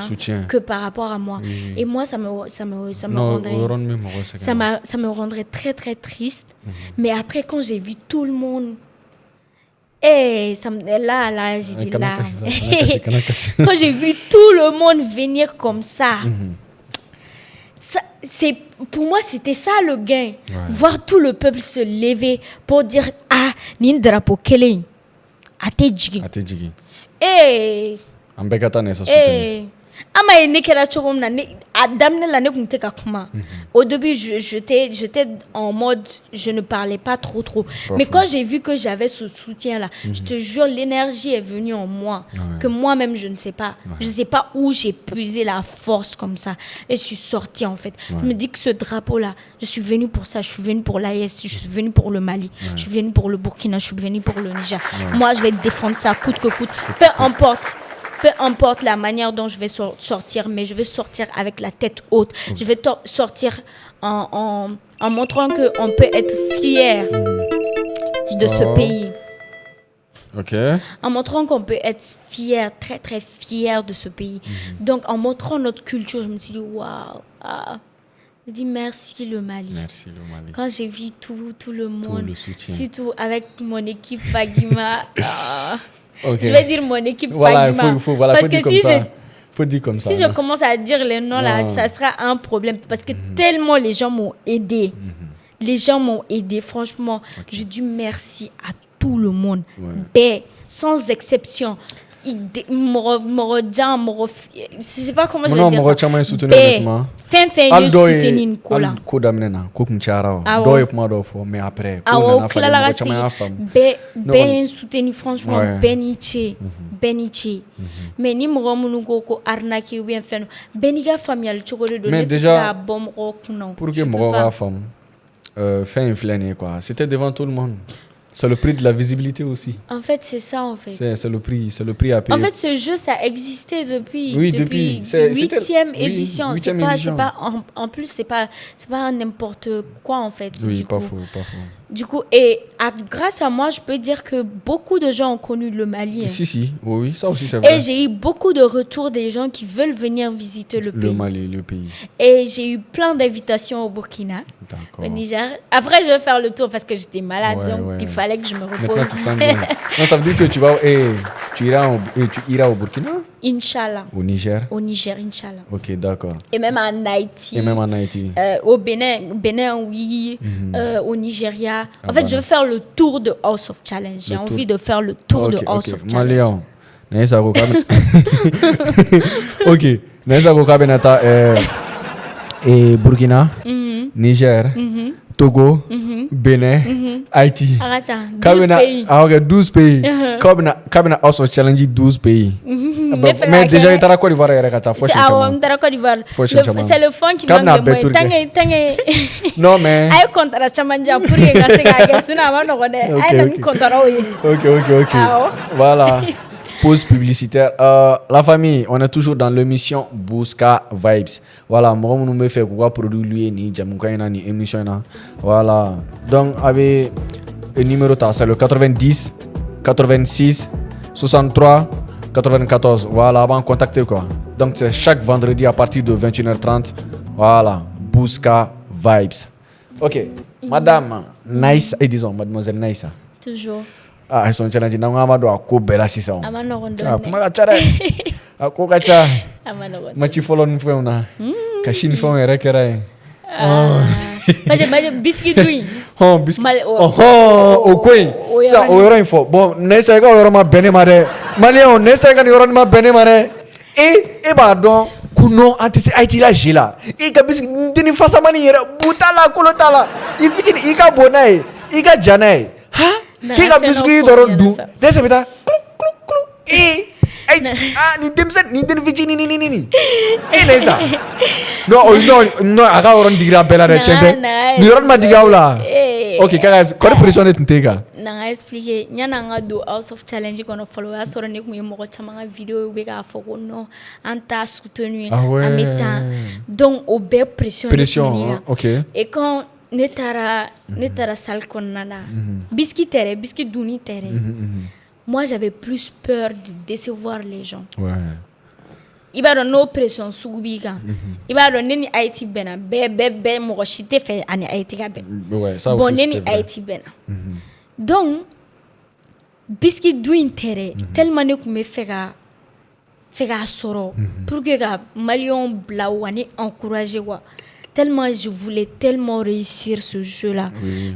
que par rapport à moi. Et moi, ça me rendrait très, très triste. Mais après, quand j'ai vu tout le monde... là, j'étais là. Quand j'ai vu tout le monde venir comme ça, pour moi, c'était ça le gain. Voir tout le peuple se lever pour dire « Ah, ni drapeau kele ». Atejigi. Ambekata ne sa soutenu. Au début, j'étais en mode, je ne parlais pas trop. Mais quand j'ai vu que j'avais ce soutien-là, je te jure, l'énergie est venue en moi, que moi-même, je ne sais pas. Je ne sais pas où j'ai puisé la force comme ça. Et je suis sortie, en fait. Je me dis que ce drapeau-là, je suis venue pour ça. Je suis venue pour l'AES, je suis venue pour le Mali, je suis venue pour le Burkina, je suis venue pour le Niger. Moi, je vais défendre ça coûte que coûte. Peu importe la manière dont je vais sortir, mais je vais sortir avec la tête haute. Je vais sortir en montrant qu'on peut être fier de ce pays. En montrant qu'on peut être fier, très très fier de ce pays. Donc en montrant notre culture, je me suis dit waouh. Je dis merci le Mali. Quand j'ai vu tout le monde, surtout avec mon équipe Fagima. Je vais dire mon équipe Fagima. Parce que si je commence à dire les noms là, ça sera un problème. Parce que tellement les gens m'ont aidé. Les gens m'ont aidé. Franchement, je dis merci à tout le monde. Sans exception. Je sais pas comment je vais dire ça. Franchement, Beniche. Mais ni ko arnaquer ou bien faire Beniga familial mais déjà pour que moi femme fait influencer quoi, c'était devant tout le monde. C'est le prix de la visibilité aussi. En fait, c'est ça, en fait. C'est le prix à payer. En fait, ce jeu, ça existait depuis 8e édition. En plus, c'est pas n'importe quoi, en fait. Oui, pas faux. Du coup, grâce à moi, je peux dire que beaucoup de gens ont connu le Mali. Si, oui, ça aussi c'est vrai. Et j'ai eu beaucoup de retours des gens qui veulent venir visiter le pays. Le Mali, le pays. Et j'ai eu plein d'invitations au Burkina, au Niger. Après, je vais faire le tour parce que j'étais malade, donc il fallait que je me repose. Maintenant, tu sens bien. Non, ça veut dire que tu iras au Burkina? Inch'Allah. Au Niger? Au Niger, Inch'Allah. Ok, d'accord. Et même en Haïti. Au Bénin, oui. Au Nigeria. En fait, je veux faire le tour de House of Challenge. J'ai envie de faire le tour de House of Challenge. Ok. Nessa Koka Benata et Burkina, Niger, Togo, Bénin, Haïti. 12 pays. Kabina House of Challenge 12 pays. Mais déjà, il y a Côte d'Ivoire et Rakata. C'est le fond qui manque de moi. Non, mais. Ok. Voilà. Pause publicitaire. La famille, on est toujours dans l'émission Bouska Vibes. Voilà, moi, je me fais quoi produire lui ni Jamoukaina ni émission. Voilà. Donc, avec le numéro, c'est le 90, 86, 63, 94. Voilà, avant contacter quoi. Donc, c'est chaque vendredi à partir de 21h30. Voilà, Bouska Vibes. Ok, madame Naïsa, et disons, mademoiselle Naïsa. Toujours. Ils sont challengés. Nous avons un coup bela si ça. Comment kacha. Machi follow fwe na. Kashin fwe erekera. Biscuit doing. Biscuit. Okoi. Ça oyoro info. Bon, nessa ga oyoro ma bene mare. Malien nessa ga oyoro ma bene mare. Et pardon, kuno antisi Haïti la jila. Et ka biscuit dini fasa mani yera butala kolotala. Ifiki ika bonai, ika janai. Ha? Qui a biscuit de d'où? Laissez-moi ta. Ni demsen ni vijini ni. Lesa. Non, aga oron digra bela de chente. Ni oron ma diga ula. Ok, guys, quoi pression est ntega? Nanga expliquer, nyana nga do House of Challenge kono follow ya soro ne kuye moko chamanga vidéo be ka foko no anta soutenu en mettant donc au be pression. Ok. Et quand Netara salle konnana biscuit duni terre. Moi j'avais plus peur de décevoir les gens. Ouais. Iba do no pression subi kan. Iba do neni Haïti bena be mo chité fait ani Haïti ka ben. Ouais, ça aussi. Bon neni Haïti bena. Donc biscuit duni terre tellement ne me fera soro pour que ga Malion blawani encourager wa. Tellement je voulais tellement réussir ce jeu là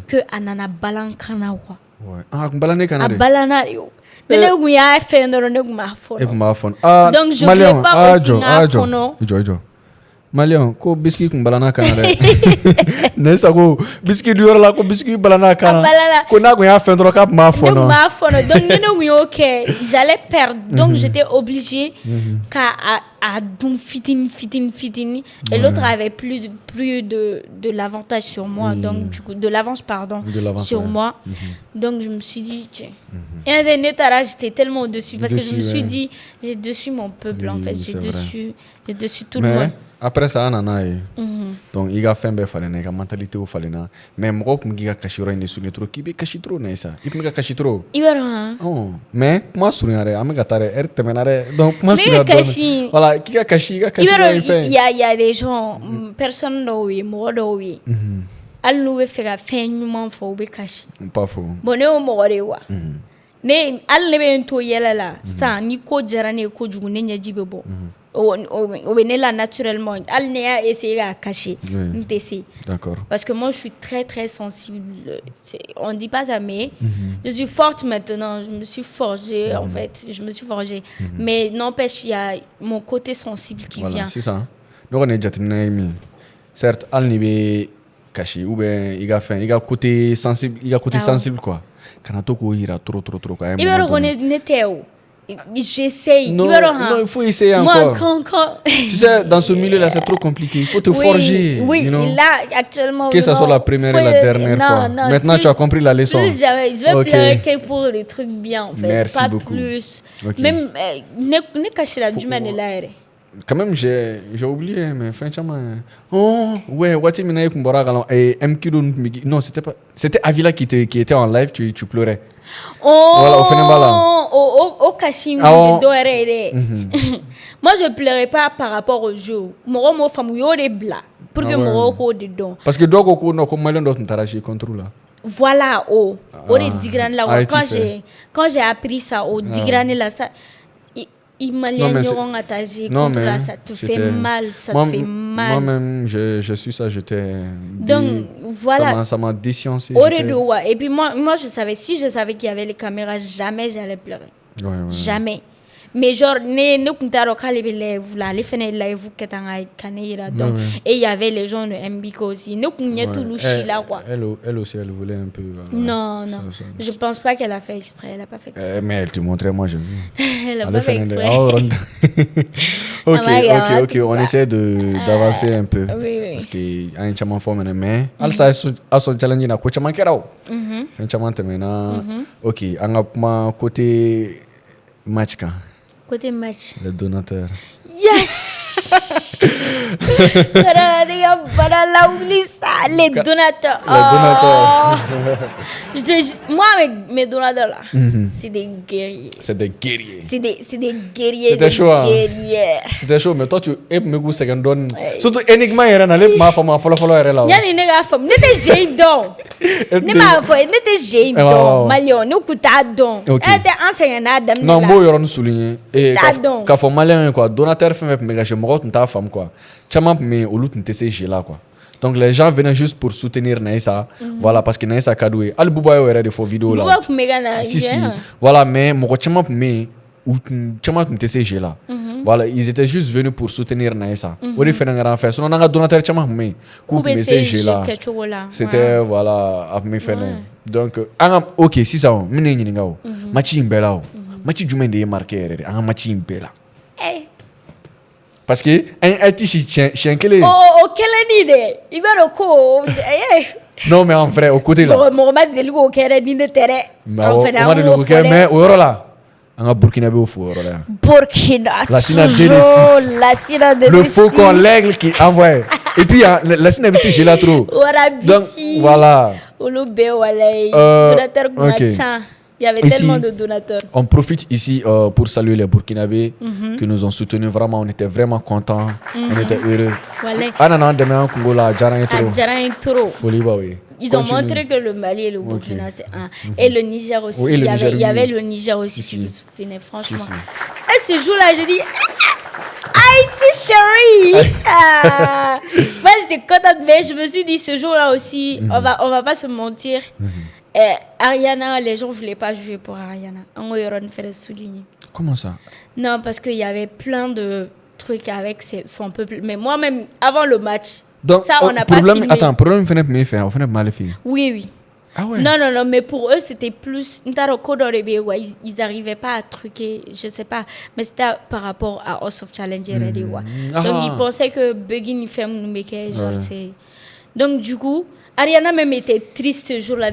que anana balankana quoi. Ouais. Ah, balane kana. Balana yo. Donc, je ne voulais pas aussi un Malion, ko biscuit kun balana kana dɛ. Ne sago biscuit du yɔrɔ la ko biscuit balana kana. Ko n'a kun y'a fɛn dɔrɔn k'a kun b'a fɔnɔ. Ne kun b'a fɔnɔ donc ni ne kun y'o kɛ j'allais perdre donc j'étais obligée k'a dun fitini et l'autre avait plus de l'avantage sur moi donc du coup de l'avance sur moi donc je me suis dit tiens et ne taara j'étais tellement au-dessus parce que je me suis dit j'ai dessus mon peuple en fait j'ai dessus tout le monde. Après ça, donc il a fait un peu de mentalité au falena. Mais moi, je me caché trop, il trop, qui caché trop, n'est ça? Il me caché trop. Oh, mais moi, je suis donc moi, voilà, qui a caché, il y a des gens, personne d'où moi d'où elle nous fait la fin du monde faut caché. Pas faux. Bon, ne mourra ne alle be to yela la sa ni ko jara ne ko jugu ne nya jibe bo o ne la naturellement alle ne a essayé à cacher d'accord parce que moi je suis très très sensible on dit pas ça mais je suis forte maintenant je me suis forgée en fait mais n'empêche il y a mon côté sensible qui vient c'est ça donc on est déjà terminé certes alle ne be caché ou bien il a côté sensible quoi. Quand tu ira trop quand même. J'essaye. Non, il faut essayer encore. Tu sais, dans ce milieu-là, c'est trop compliqué. Il faut te forger. Oui, you know? Là, actuellement. Que ça soit la première et la dernière fois. Maintenant, tu as compris la leçon. Je vais pleurer que pour les trucs bien, en fait. Merci pas beaucoup. Plus. Okay. Même, ne cacher la du man là. Quand même, j'ai oublié, mais franchement. Oh, ouais, non, c'était Avila qui était en live, tu pleurais. Oh, voilà, au Fénébala. Au Kashim, moi je pleurais pas par rapport au jeu. Moi, femme, des blas. Pour que moi, dedans. Parce que donc, comme Malon doit t'arracher contre là. Voilà, des digran là. Quand j'ai appris ça, au digran là, ça. Il m'a dit contre là, ça te fait mal, ça te fait mal. Moi-même, je suis ça, j'étais. Donc, voilà. Ça m'a désciencé. Et puis moi, je savais, si je savais qu'il y avait les caméras, jamais j'allais pleurer. Ouais. Jamais. Mais genre, ne kuntaro kale bele vula, les fenêtres live ketanga kanira. Donc, et il y avait les gens de Mbiko aussi. Ne kunya tout louchi là, quoi. Elle aussi, elle voulait un peu. Non. Je pense pas qu'elle a fait exprès. Elle a pas fait exprès. Mais elle te montrait, moi, j'ai vu. Elle a pas fait exprès. Ok. On essaie d'avancer un peu. Oui. Parce qu'il y a un chaman fort, mais Alsa a son challenge na coach mankero. Un chaman temena. Ok, on a côté match quand. Côté match. Le donateur. Yes! Les donateurs. Moi, avec mes donateurs là, c'est des guerriers. C'est des guerriers. C'était chaud. C'était chaud, mais toi, tu es me goût second don. Surtout, Enigma, il y a ma femme, follow, là. Yanni, n'est pas femme. N'était j'ai don. N'était j'ai don. Malion, nous coûta don. Elle était enseignante. Non, bon, il y aura une souligne. Et quand faut malin, quoi, donateur fait me gâcher mon rôle, ta femme, quoi. Tchama, mais au lieu de te là, quoi. Donc les gens venaient juste pour soutenir Naïssa. Voilà, parce que Naïssa Kadoué. Al Bouba aurait des faux vidéos là. Si. Voilà, mais mon tchama, mais ou tchama te sais là. Voilà, ils étaient juste venus pour soutenir Naïssa. On a fait un grand fait. Sinon, on a donateur tchama, mais coupe message là. C'était voilà, à me faire. Donc, ok, si ça, mine n'ingao. Machi imbelao. Machi jume de marquer. Anga machi imbela. Parce que un tichi chien quel est quel est il va au non mais en vrai au côté là Mohamed de Lugo qui est de terrain mais au là en Burkinabé au four là Burkina la Sina D6 le faucon l'aigle qui envoie et puis la Sina B6 j'ai là trop donc voilà il y avait ici, tellement de donateurs. On profite ici pour saluer les Burkinabés qui nous ont soutenus. Vraiment, on était vraiment contents. On était heureux. Ils ont montré que le Mali et le Burkina, c'est un. Et le Niger aussi. Oui, il y avait le Niger aussi qui nous soutenait, franchement. Et ce jour-là, j'ai dit... Haïti chérie. Moi, j'étais contente, mais je me suis dit, ce jour-là aussi, on va pas se mentir. Ariana, les gens ne voulaient pas jouer pour Ariana. On aurait fait souligner. Comment ça? Non, parce qu'il y avait plein de trucs avec son peuple. Mais moi-même, avant le match, donc, ça, on n'a pas filmé. Attends, problème, on fait mal fait. Oui. Ah ouais? Non, mais pour eux, c'était plus... Ils n'arrivaient pas à truquer, je ne sais pas. Mais c'était par rapport à House of Challenger. Donc, ils pensaient que Begin, il fait genre, c'est... Donc, du coup, Ariana même était triste ce jour-là.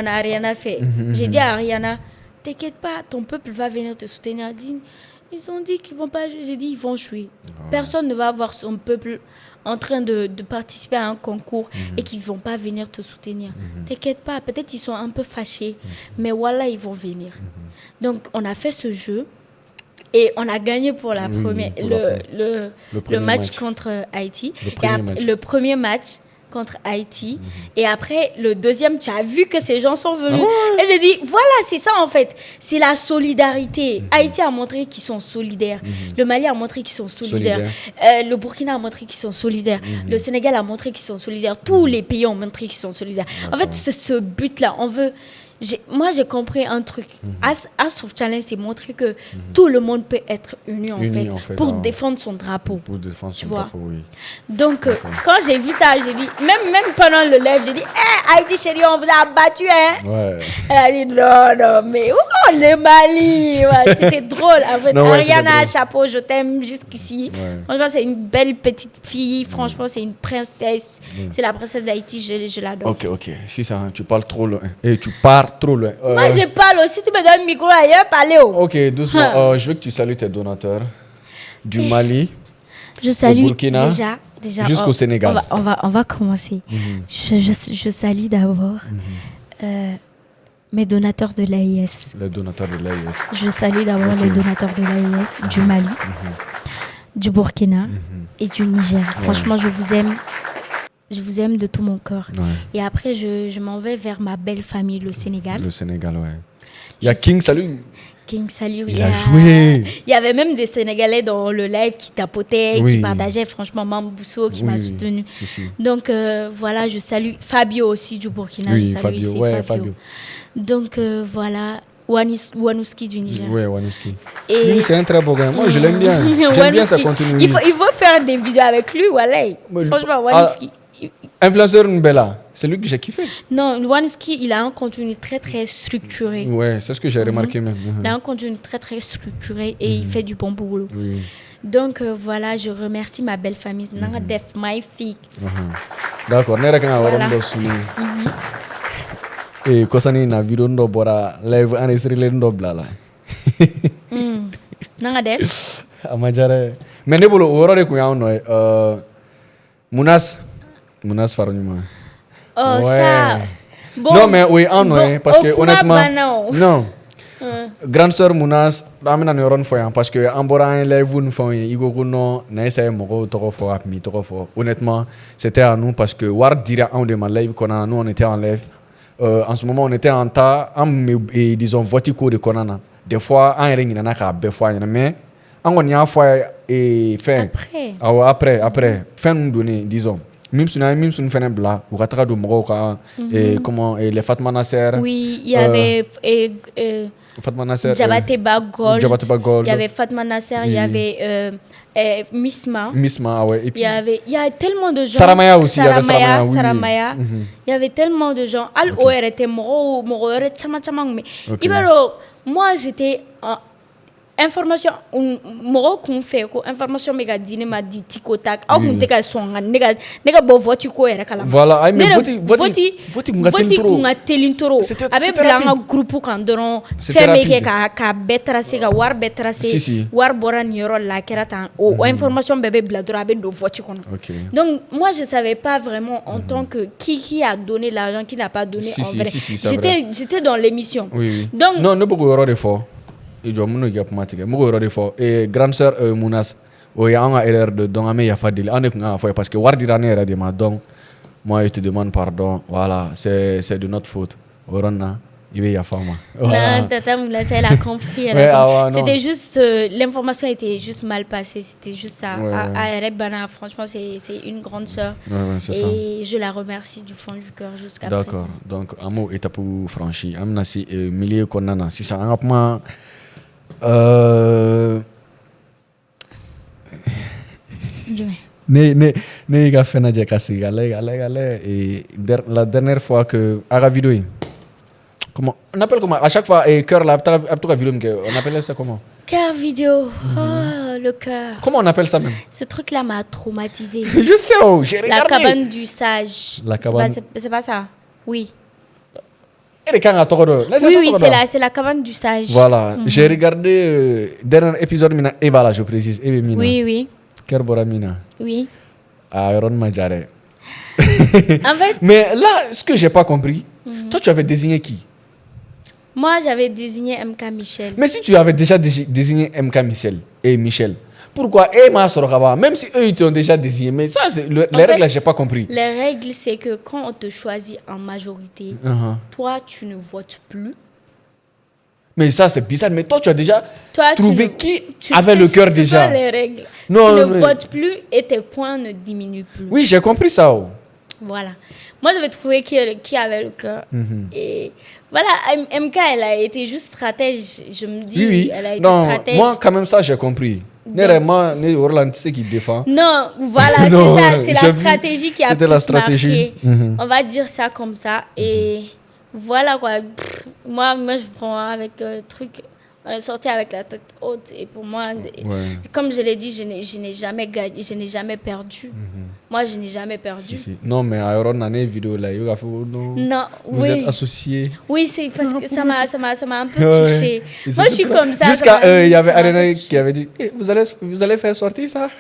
Ariana fait. J'ai dit à Ariana, t'inquiète pas, ton peuple va venir te soutenir. Ils ont dit qu'ils vont pas jouer. J'ai dit, ils vont jouer. Personne ne va voir son peuple en train de participer à un concours et qu'ils ne vont pas venir te soutenir. T'inquiète pas, peut-être ils sont un peu fâchés, mais voilà, ils vont venir. Donc, on a fait ce jeu et on a gagné pour la première, le match contre Haïti. Le premier match contre Haïti. Et après, le deuxième, tu as vu que ces gens sont venus. Et j'ai dit, voilà, c'est ça en fait. C'est la solidarité. Haïti a montré qu'ils sont solidaires. Le Mali a montré qu'ils sont solidaires. Le Burkina a montré qu'ils sont solidaires. Le Sénégal a montré qu'ils sont solidaires. Tous les pays ont montré qu'ils sont solidaires. En fait, ce but-là, on veut... Moi, j'ai compris un truc. House of Challenge, c'est montrer que tout le monde peut être uni en fait, pour défendre son drapeau. Pour défendre son drapeau, oui. Donc, quand j'ai vu ça, j'ai dit, même pendant le live, j'ai dit, Haïti chérie, on vous a battu, hein? Ouais. Elle a dit, non, mais le Mali. Ouais, c'était drôle. En fait, Ariana, chapeau, je t'aime jusqu'ici. Ouais. Franchement, c'est une belle petite fille. Franchement, c'est une princesse. C'est la princesse d'Haïti, je l'adore. Ok. Si ça, tu parles trop loin. Et tu pars trop loin. Moi, je parle aussi. Tu me donnes le micro ailleurs, parlez. Ok, doucement. Je veux que tu salues tes donateurs du Mali, je salue au Burkina, déjà jusqu'au Sénégal. On va commencer. Je salue d'abord mes donateurs de l'AIS. Les donateurs de l'AIS. Je salue d'abord les donateurs de l'AIS du Mali, du Burkina et du Niger. Franchement, je vous aime. Je vous aime de tout mon cœur. Ouais. Et après, je m'en vais vers ma belle famille, le Sénégal. Le Sénégal, ouais. Il y a King Salut. King Salut, il a joué. Il y avait même des Sénégalais dans le live qui tapotaient, qui partageaient. Franchement, Mambousso qui m'a soutenu. Si. Donc, voilà, je salue Fabio aussi du Burkina. Oui, je salue Fabio. Donc, voilà. Wanouski du Niger. Oui, Wanouski. Lui, c'est un très beau gars. Moi, je l'aime bien. J'aime bien sa continuité. Il faut faire des vidéos avec lui, voilà. Franchement, Wanouski. Influenceur Mbella, c'est lui que j'ai kiffé. Non, Wanouski, il a un contenu très très structuré. Ouais, c'est ce que j'ai remarqué même. Il a un contenu très très structuré et il fait du bon boulot. Oui. Donc voilà, je remercie ma belle famille. Nanga def my fille. D'accord, nera kana waram do sulu. Et kosani na vidéo ndo bora live enregistré ndo blala. Nanga def. Amajare. Mais ne bolo worore ku yaw no Mounas Farounima. Oh, ouais. Ça. Bon, non, mais oui, parce que honnêtement. Non. Grande sœur Mounas, amena neuron foyan parce que ambora un live une fois igo no na essaye moko toko fo apmi toko fo. Honnêtement, c'était à nous parce que war dira on de ma live qu'on nous on était en live. En ce moment on était en tas et disons votico de konana. Des fois un ring na ka be fois mais on y a fois et fin. Après fin nous donner disons. Même si on fait un bla, ou rattrape de Moroka, et comment les Fatma Nasser. Oui, il y avait Fatma Nasser. Jabateba Gold. Il y avait Fatma Nasser, il y avait Misma. Misma, ouais. Et puis, il y a tellement de gens. Saramaya aussi, Saramaya. Il y avait tellement de gens. Al-Oer était Moro, mais moi j'étais. Information mɔgɔw kun fɛ ko information bɛ ka di ne ma di tiko tak aw kun tɛ ka sɔn ka ne ka bɔ vote ko yɛrɛ kalama. Voilà, mais vote kun ka teli trop a bɛ bila an ka groupe kan dɔrɔn fɛn bɛ kɛ ka bɛɛ tracer ka wari bɛɛ tracer wari bɔra nin yɔrɔ la kɛra tan o information bɛɛ bɛ bila dɔrɔn a bɛ don vote kɔnɔ. Donc moi je savais pas vraiment en tant que qui a donné l'argent, qui n'a pas donné en vrai. J'étais dans l'émission. Donc non, ne bëgg yɔrɔ de fɔ. Et grande sœur Mounas, il y a une erreur de don parce que Wardira n'est pas donc moi je te demande pardon. Voilà, c'est de notre faute. il y a femme. Non, Tata Moula, elle a compris. C'était juste, l'information était juste mal passée. C'était juste ça. Arep Bana, franchement, c'est une grande sœur. Et je la remercie du fond du cœur jusqu'à présent. D'accord. Donc, Amo étape franchi. Amna si milieu konana. Si ça rapma. Ne ga fena je kasi gale. Et la dernière fois que ara vidéo. Comment on appelle comment à chaque fois cœur là vidéo on appelle ça comment? Cœur vidéo. Oh, le cœur. Comment on appelle ça même? Ce truc là m'a traumatisé. Je sais, j'ai regardé. La cabane du sage. La cabane. C'est pas ça. Oui. Oui, c'est la cabane du sage. Voilà, j'ai regardé dernier épisode mina Ebala, je précise, Oui. Kerbora mina. Oui. Aaron Majare. En fait, mais là, ce que j'ai pas compris, toi tu avais désigné qui? Moi, j'avais désigné MK Michel. Mais si tu avais déjà désigné MK Michel, pourquoi même si eux ils t'ont déjà désigné, mais ça c'est les règles là, j'ai pas compris. Les règles c'est que quand on te choisit en majorité, toi tu ne votes plus. Mais ça c'est bizarre, mais toi tu as déjà trouvé qui avait le cœur déjà. Ce sont les règles. Tu ne votes plus et tes points ne diminuent plus. Oui, j'ai compris ça. Voilà. Moi, j'avais trouvé qui avait le cœur. Et voilà, MK, elle a été juste stratège. Je me dis, elle a été stratège. Moi, quand même, ça, j'ai compris. Orlando, c'est qui défend. Non, voilà, c'est ça. C'est la stratégie qui a plus marqué. On va dire ça comme ça. Et voilà, quoi. Moi, je prends avec le truc. On est sorti avec la tête haute. Et pour moi, comme je l'ai dit, je n'ai jamais gagné, je n'ai jamais perdu. Moi, je n'ai jamais perdu. Si. Non, mais à Iron Man, vidéo là, vous êtes associés. Oui, c'est parce que ça m'a un peu touchée. Moi, je suis comme ça. Jusqu'à il y avait Arena qui avait dit vous allez faire sortir ça.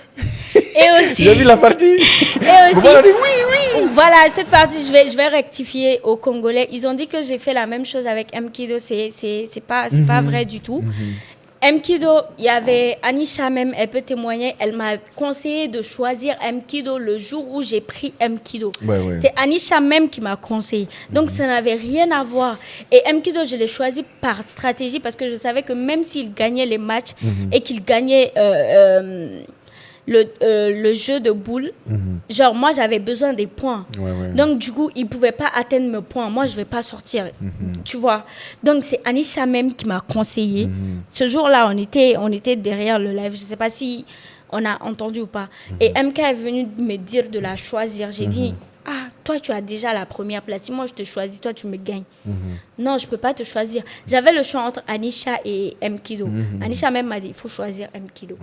Et aussi. J'ai vu la partie. Et aussi. Oui. Voilà, cette partie, je vais rectifier aux Congolais. Ils ont dit que j'ai fait la même chose avec Mkido. C'est pas vrai du tout. Mkido, il y avait Anisha même, elle peut témoigner, elle m'a conseillé de choisir Mkido le jour où j'ai pris Mkido. C'est Anisha même qui m'a conseillé. Donc ça n'avait rien à voir. Et Mkido, je l'ai choisi par stratégie parce que je savais que même s'il gagnait les matchs et qu'il gagnait le jeu de boules, genre moi j'avais besoin des points. Donc du coup, il ne pouvait pas atteindre mes points. Moi, je ne vais pas sortir. Tu vois. Donc c'est Anisha même qui m'a conseillé. Ce jour-là, on était derrière le live. Je ne sais pas si on a entendu ou pas. Et MK est venu me dire de la choisir. J'ai dit, toi tu as déjà la première place. Si moi je te choisis, toi tu me gagnes. Non, je ne peux pas te choisir. J'avais le choix entre Anisha et Mkido. Anisha même m'a dit, il faut choisir Mkido.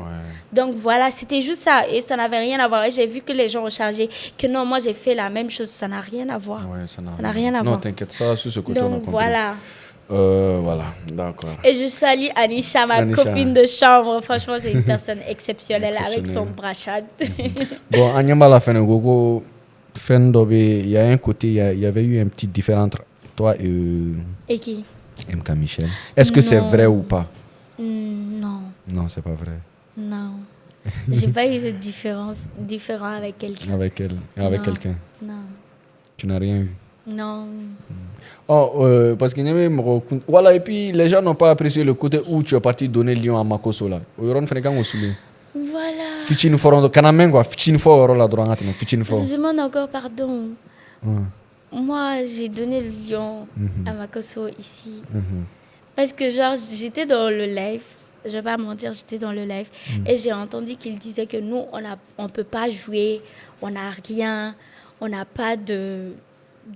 Donc voilà, c'était juste ça. Et ça n'avait rien à voir. Et j'ai vu que les gens ont chargé que non, moi j'ai fait la même chose. Ça n'a rien à voir. Ça n'a rien à voir. Non, t'inquiète, ça, sur ce côté, on a compris. Voilà. Voilà, d'accord. Et je salue Anisha, ma copine de chambre. Franchement, c'est une personne exceptionnelle avec son brachade. Bon, Anyamba la fin, Gogo, il y a un côté, il y avait eu un petit différent entre toi et qui? MK Michel. Est-ce que c'est vrai ou pas? Non. Non, c'est pas vrai. Non. J'ai pas eu de différent avec quelqu'un. Avec quelqu'un? Non. Tu n'as rien eu? Non. Parce qu'il y avait voilà, et puis les gens n'ont pas apprécié le côté où tu es parti donner Lyon à Makoso là. Voilà. Fichin foro kanamen quoi, fichin foro la droite non, fichin foro. Je demande encore pardon. Moi, j'ai donné le lion à Makoso ici. Parce que genre j'étais dans le live, je vais pas mentir, j'étais dans le live et j'ai entendu qu'il disait que nous on peut pas jouer, on n'a rien, on n'a pas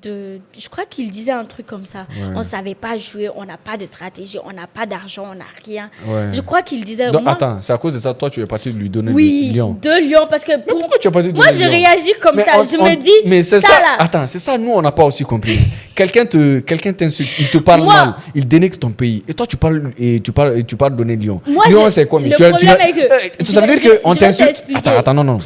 je crois qu'il disait un truc comme ça. On savait pas jouer, on n'a pas de stratégie, on n'a pas d'argent, on n'a rien. Je crois qu'il disait. Donc, attends, c'est à cause de ça toi tu es parti lui donner Lyon. Oui, 2 lions parce que pourquoi tu es parti donner moi je réagis comme ça, je me dis. Mais c'est ça. Attends, c'est ça nous on n'a pas aussi compris. Quelqu'un t'insulte, il te parle mal, il dénigre ton pays et toi tu parles donner Lyon. Lyon c'est quoi? Ça veut dire qu'on t'insulte.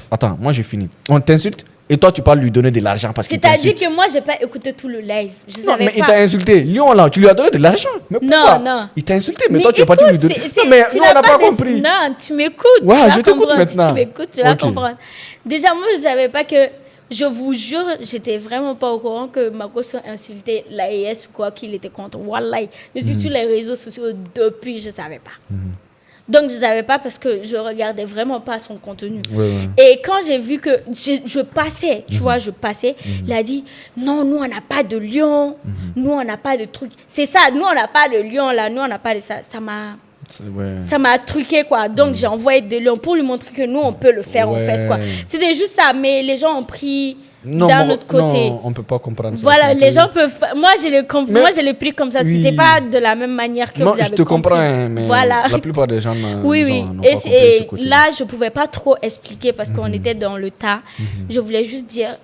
Attends, moi j'ai fini. On t'insulte. Et toi, tu parles lui donner de l'argent parce qu'il t'insulte. C'est-à-dire que moi, je n'ai pas écouté tout le live. Je savais mais pas. Il t'a insulté. Lyon, là, tu lui as donné de l'argent. Mais pourquoi? Non. Il t'a insulté, mais toi, tu es parti lui donner. Non, mais nous, on n'a pas compris. Non, tu m'écoutes. Ouais, je t'écoute maintenant. Tu m'écoutes, tu vas comprendre. Déjà, moi, je ne savais pas que Je vous jure, j'étais vraiment pas au courant que Makosso insultait l'AES ou quoi, qu'il était contre. Wallahi, je suis sur les réseaux sociaux depuis, je savais pas. Donc, je ne savais pas parce que je regardais vraiment pas son contenu. Et quand j'ai vu que je passais, tu vois, il a dit, non, nous, on n'a pas de lion, nous, on n'a pas de truc. C'est ça, nous, on n'a pas de lion, là, nous, on n'a pas de ça. Ça m'a truqué, quoi. Donc, j'ai envoyé des lions pour lui montrer que nous, on peut le faire, en fait, quoi. C'était juste ça, mais les gens ont pris... d'un autre côté. Non, on ne peut pas comprendre ça. Voilà, les gens peuvent... Moi, je l'ai pris comme ça. Oui. C'était pas de la même manière que vous avez compris. Je te comprends, mais la plupart des gens n'ont pas compris ce côté. Là, je ne pouvais pas trop expliquer parce qu'on était dans le tas. Je voulais juste dire...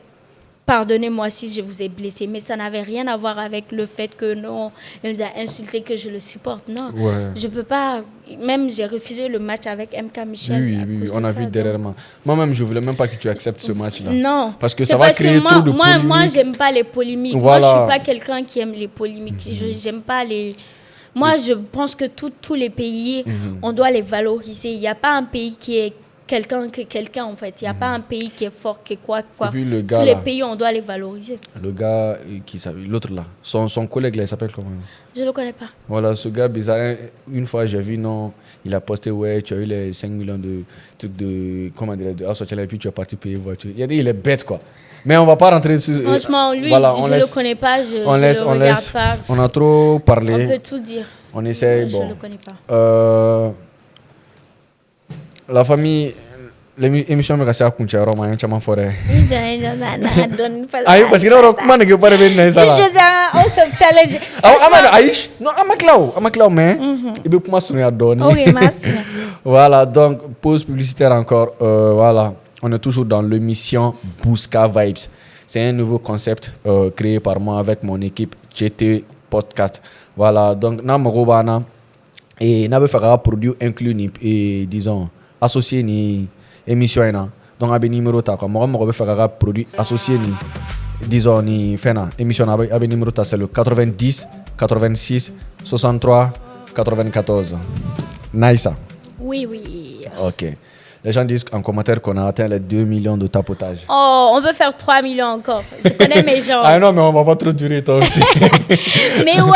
Pardonnez-moi si je vous ai blessé, mais ça n'avait rien à voir avec le fait que non, il nous a insulté, que je le supporte. Non, je peux pas. Même j'ai refusé le match avec MK Michel. Oui, on a vu derrière moi. Moi-même, je voulais même pas que tu acceptes ce match-là. Non, parce que ça va créer trop de polémiques. Moi, j'aime pas les polémiques. Voilà. Moi, je suis pas quelqu'un qui aime les polémiques. J'aime pas les. Moi, je pense que tous les pays, on doit les valoriser. Il n'y a pas un pays qui est quelqu'un en fait. Il n'y a pas un pays qui est fort, qui est quoi. Et puis le gars, tous les pays, on doit les valoriser. Le gars, l'autre là, son collègue là, il s'appelle comment? Je ne le connais pas. Voilà, ce gars bizarre, une fois j'ai vu, non, il a posté, ouais, tu as eu les 5 millions de trucs de, comment dire, de sortir et puis tu as parti payer voiture. Il a dit, il est bête quoi. Mais on ne va pas rentrer dessus. Franchement, lui, voilà, je ne le connais pas, je ne le regarde pas. On a trop parlé. On peut tout dire. On essaye, Je ne le connais pas. La famille, l'émission me a coûté à Roma, un chaman forêt. Aïe, parce que non, comment ne pas revenir ça? Je also challenge. Aïe, non, Amaklau, mais il peut pas sonner à donner. Ok, master. Voilà, donc pause publicitaire encore. Voilà, on est toujours dans l'émission Bouska Vibes. C'est un nouveau concept créé par moi avec mon équipe GT Podcast. Voilà, donc na morobana et na be fera produit inclus et disons associé ni émission ena. Donc abe numéro ta quoi mo be fera produit associé ni disons ni fena émission abe numéro ta c'est le 90 86 63 94. Nice. Oui. OK. Les gens disent en commentaire qu'on a atteint les 2 millions de tapotage. Oh, on peut faire 3 millions encore. Je connais mes gens. Ah non, mais on va pas trop durer toi aussi. Mais ouais.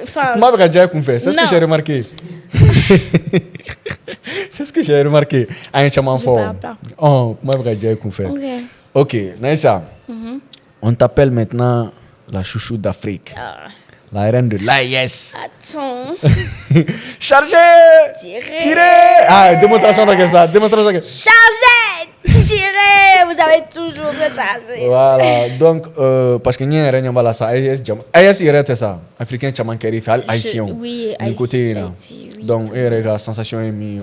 Enfin. Moi, c'est ce que j'ai remarqué. C'est ce que j'ai remarqué. Un chaman fort. Oh, moi, j'ai fait. Ok, Naïssa. On t'appelle maintenant la chouchou d'Afrique. La reine de l'AIS. Attends. Chargé. Tiré. Ah, démonstration de ça. Chargé. Tiré. Vous avez toujours chargé. Voilà. Donc, parce que nous avons là ça. AIS il reste ça. Africain chaman qui fait haïtien. Oui, haïtien. Donc, il y a une sensation émise.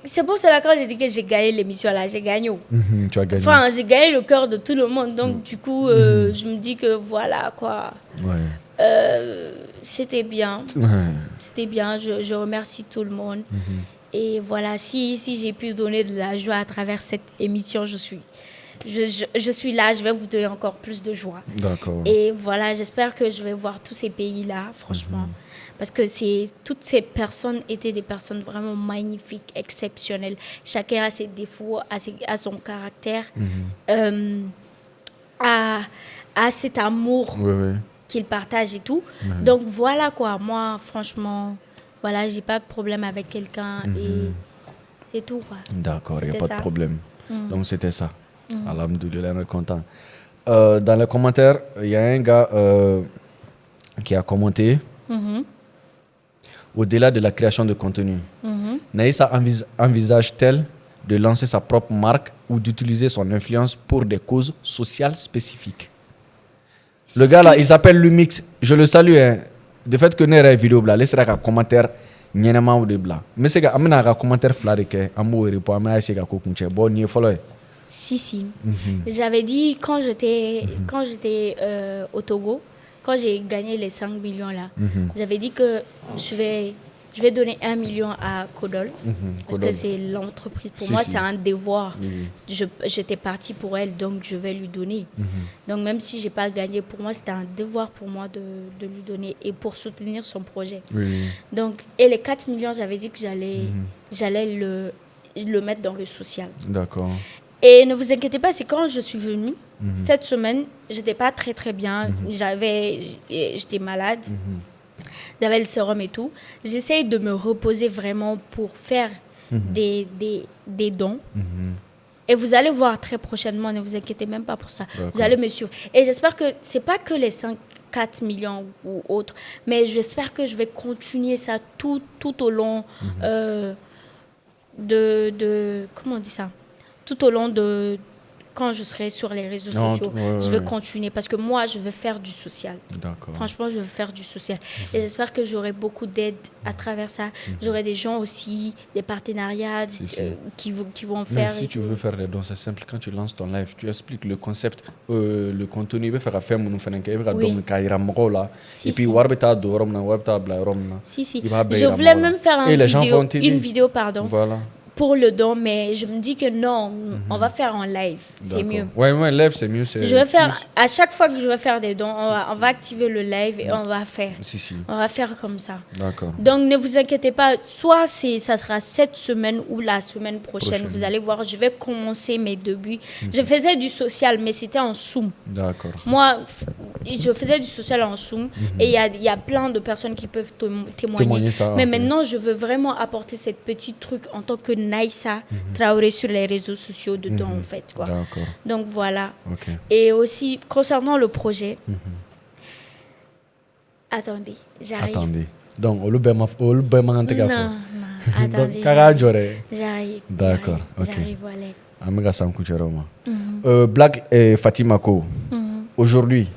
C'est pour cela que quand j'ai dit que j'ai gagné l'émission là, j'ai gagné. Tu as gagné. Enfin, j'ai gagné le cœur de tout le monde. Donc, du coup, je me dis que voilà quoi. Ouais. C'était bien. C'était bien. Je remercie tout le monde. Et voilà, si j'ai pu donner de la joie à travers cette émission, je suis là. Je vais vous donner encore plus de joie. D'accord. Et voilà, j'espère que je vais voir tous ces pays-là, franchement. Parce que toutes ces personnes étaient des personnes vraiment magnifiques, exceptionnelles. Chacun a ses défauts, a son caractère, a cet amour qu'il partage et tout. Donc voilà quoi, moi franchement, voilà, j'ai pas de problème avec quelqu'un et c'est tout quoi. D'accord, il n'y a pas de problème. Donc c'était ça. Alhamdoulilah, on est content. Dans les commentaires, il y a un gars qui a commenté. Au-delà de la création de contenu, Naïssa envisage-t-elle de lancer sa propre marque ou d'utiliser son influence pour des causes sociales spécifiques? Le gars là, il s'appelle Lumix. Je le salue. De fait que nous avons une vidéo, laissez un commentaire. Mais c'est que nous avons un commentaire flaré. Si. J'avais dit quand j'étais au Togo, quand j'ai gagné les 5 millions là, j'avais dit que je vais donner 1 million à Kodol, parce que c'est l'entreprise. Pour moi, c'est un devoir. J'étais partie pour elle, donc je vais lui donner. Donc même si je n'ai pas gagné, pour moi, c'était un devoir pour moi de lui donner et pour soutenir son projet. Donc, et les 4 millions, j'avais dit que j'allais le mettre dans le social. D'accord. Et ne vous inquiétez pas, c'est quand je suis venue, cette semaine, j'étais pas très très bien. J'étais malade. J'avais le sérum et tout. J'essaye de me reposer vraiment pour faire des dons. Et vous allez voir très prochainement, ne vous inquiétez même pas pour ça. Vous allez me suivre. Et j'espère que c'est pas que les 4 millions ou autres, mais j'espère que je vais continuer ça tout au long comment on dit ça? Tout au long de... Quand je serai sur les réseaux sociaux, je vais continuer parce que moi, je veux faire du social. Franchement, je veux faire du social. Et j'espère que j'aurai beaucoup d'aide à travers ça. J'aurai des gens aussi, des partenariats qui vont faire... Mais si tu veux faire les dons, c'est simple. Quand tu lances ton live, tu expliques le concept, le contenu. Il va faire affaire, mon frère, il va et puis, je voulais même faire une vidéo, Voilà. Pour le don, mais je me dis que non, on va faire en live, c'est mieux. Ouais, live, c'est mieux. Je vais faire, à chaque fois que je vais faire des dons, on va activer le live et on va faire. On va faire comme ça. D'accord. Donc, ne vous inquiétez pas, soit ça sera cette semaine ou la semaine prochaine. Vous allez voir, je vais commencer mes débuts. Je faisais du social, mais c'était en Zoom. D'accord. Moi, je faisais du social en Zoom et il y a plein de personnes qui peuvent témoigner ça, mais maintenant, je veux vraiment apporter cette petite truc en tant que Naïssa Traoré sur les réseaux sociaux dedans, en fait. Quoi. Donc, voilà. Et aussi, concernant le projet... Attendez, j'arrive. Attendez. Donc, non, attendez, j'arrive. D'accord, ok. J'arrive, Black et Fatima Ko, aujourd'hui,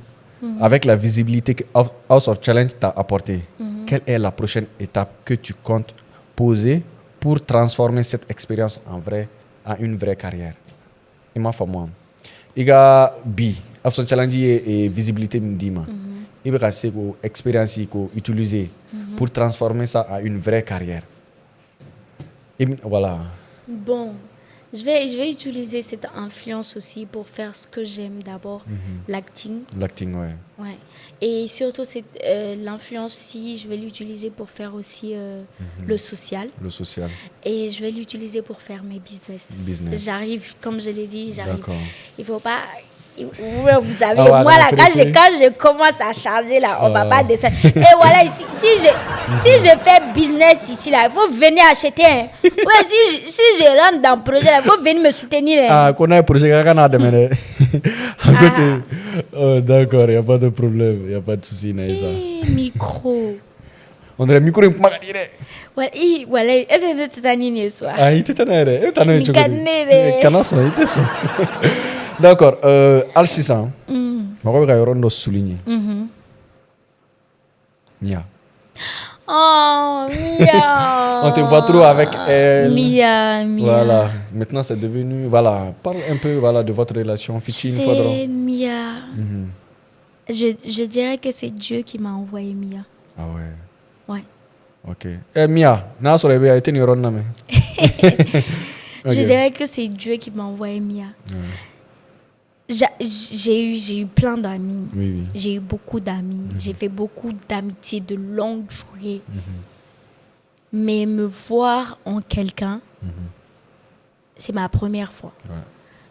avec la visibilité que House of Challenge t'a apportée, quelle est la prochaine étape que tu comptes poser pour transformer cette expérience en une vraie carrière? Et ma femme, il y a House of Challenge et visibilité m'dima. Il y a une expérience qu'on utiliser pour transformer ça en une vraie carrière. Et voilà. Bon. Je vais utiliser cette influence aussi pour faire ce que j'aime d'abord, l'acting. L'acting, ouais. Et surtout, l'influence, si je vais l'utiliser pour faire aussi le social. Le social. Et je vais l'utiliser pour faire mes business. J'arrive, comme je l'ai dit, j'arrive. D'accord. Il ne faut pas... Vous savez, moi là, quand je commence à charger là, on va pas descendre. Et voilà, si je fais business ici là, il faut venir acheter. Ouais, si je rentre dans le projet là, il faut venir me soutenir. Ah, qu'on a un projet qu'on a demandé. D'accord, il n'y a pas de problème, il n'y a pas de souci, Naïsa. Micro. On dirait micro il m'a dit. Voilà, est-ce que tu t'as dit ce soir? Ah, il était tanné. Il était tanné. D'accord, Al-Sissan, je vais souligner. Mia. Oh, Mia. On te voit trop avec elle. Mia. Voilà, maintenant c'est devenu... Voilà, parle un peu de votre relation. C'est Mia. Je dirais que c'est Dieu qui m'a envoyé Mia. Ah ouais? Ouais. Ok. Mia, je dirais que c'est Dieu qui m'a envoyé Mia. J'ai eu plein d'amis. Oui. J'ai eu beaucoup d'amis. J'ai fait beaucoup d'amitiés de longue durée. Mais me voir en quelqu'un, c'est ma première fois.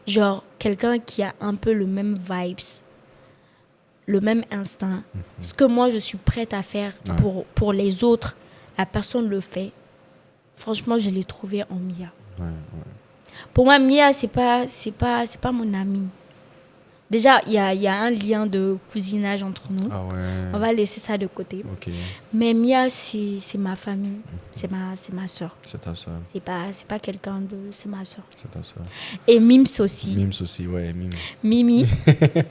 Genre, quelqu'un qui a un peu le même vibes, le même instinct. Ce que moi, je suis prête à faire pour les autres, la personne le fait. Franchement, je l'ai trouvé en Mia. Pour moi, Mia, c'est pas mon amie. Déjà, il y a un lien de cousinage entre nous. Ah ouais. On va laisser ça de côté. Okay. Mais Mia, c'est ma famille. C'est ma soeur. C'est ta soeur. C'est pas quelqu'un de... C'est ma soeur. C'est ta soeur. Et Mims aussi. Mims aussi, ouais, Mimi.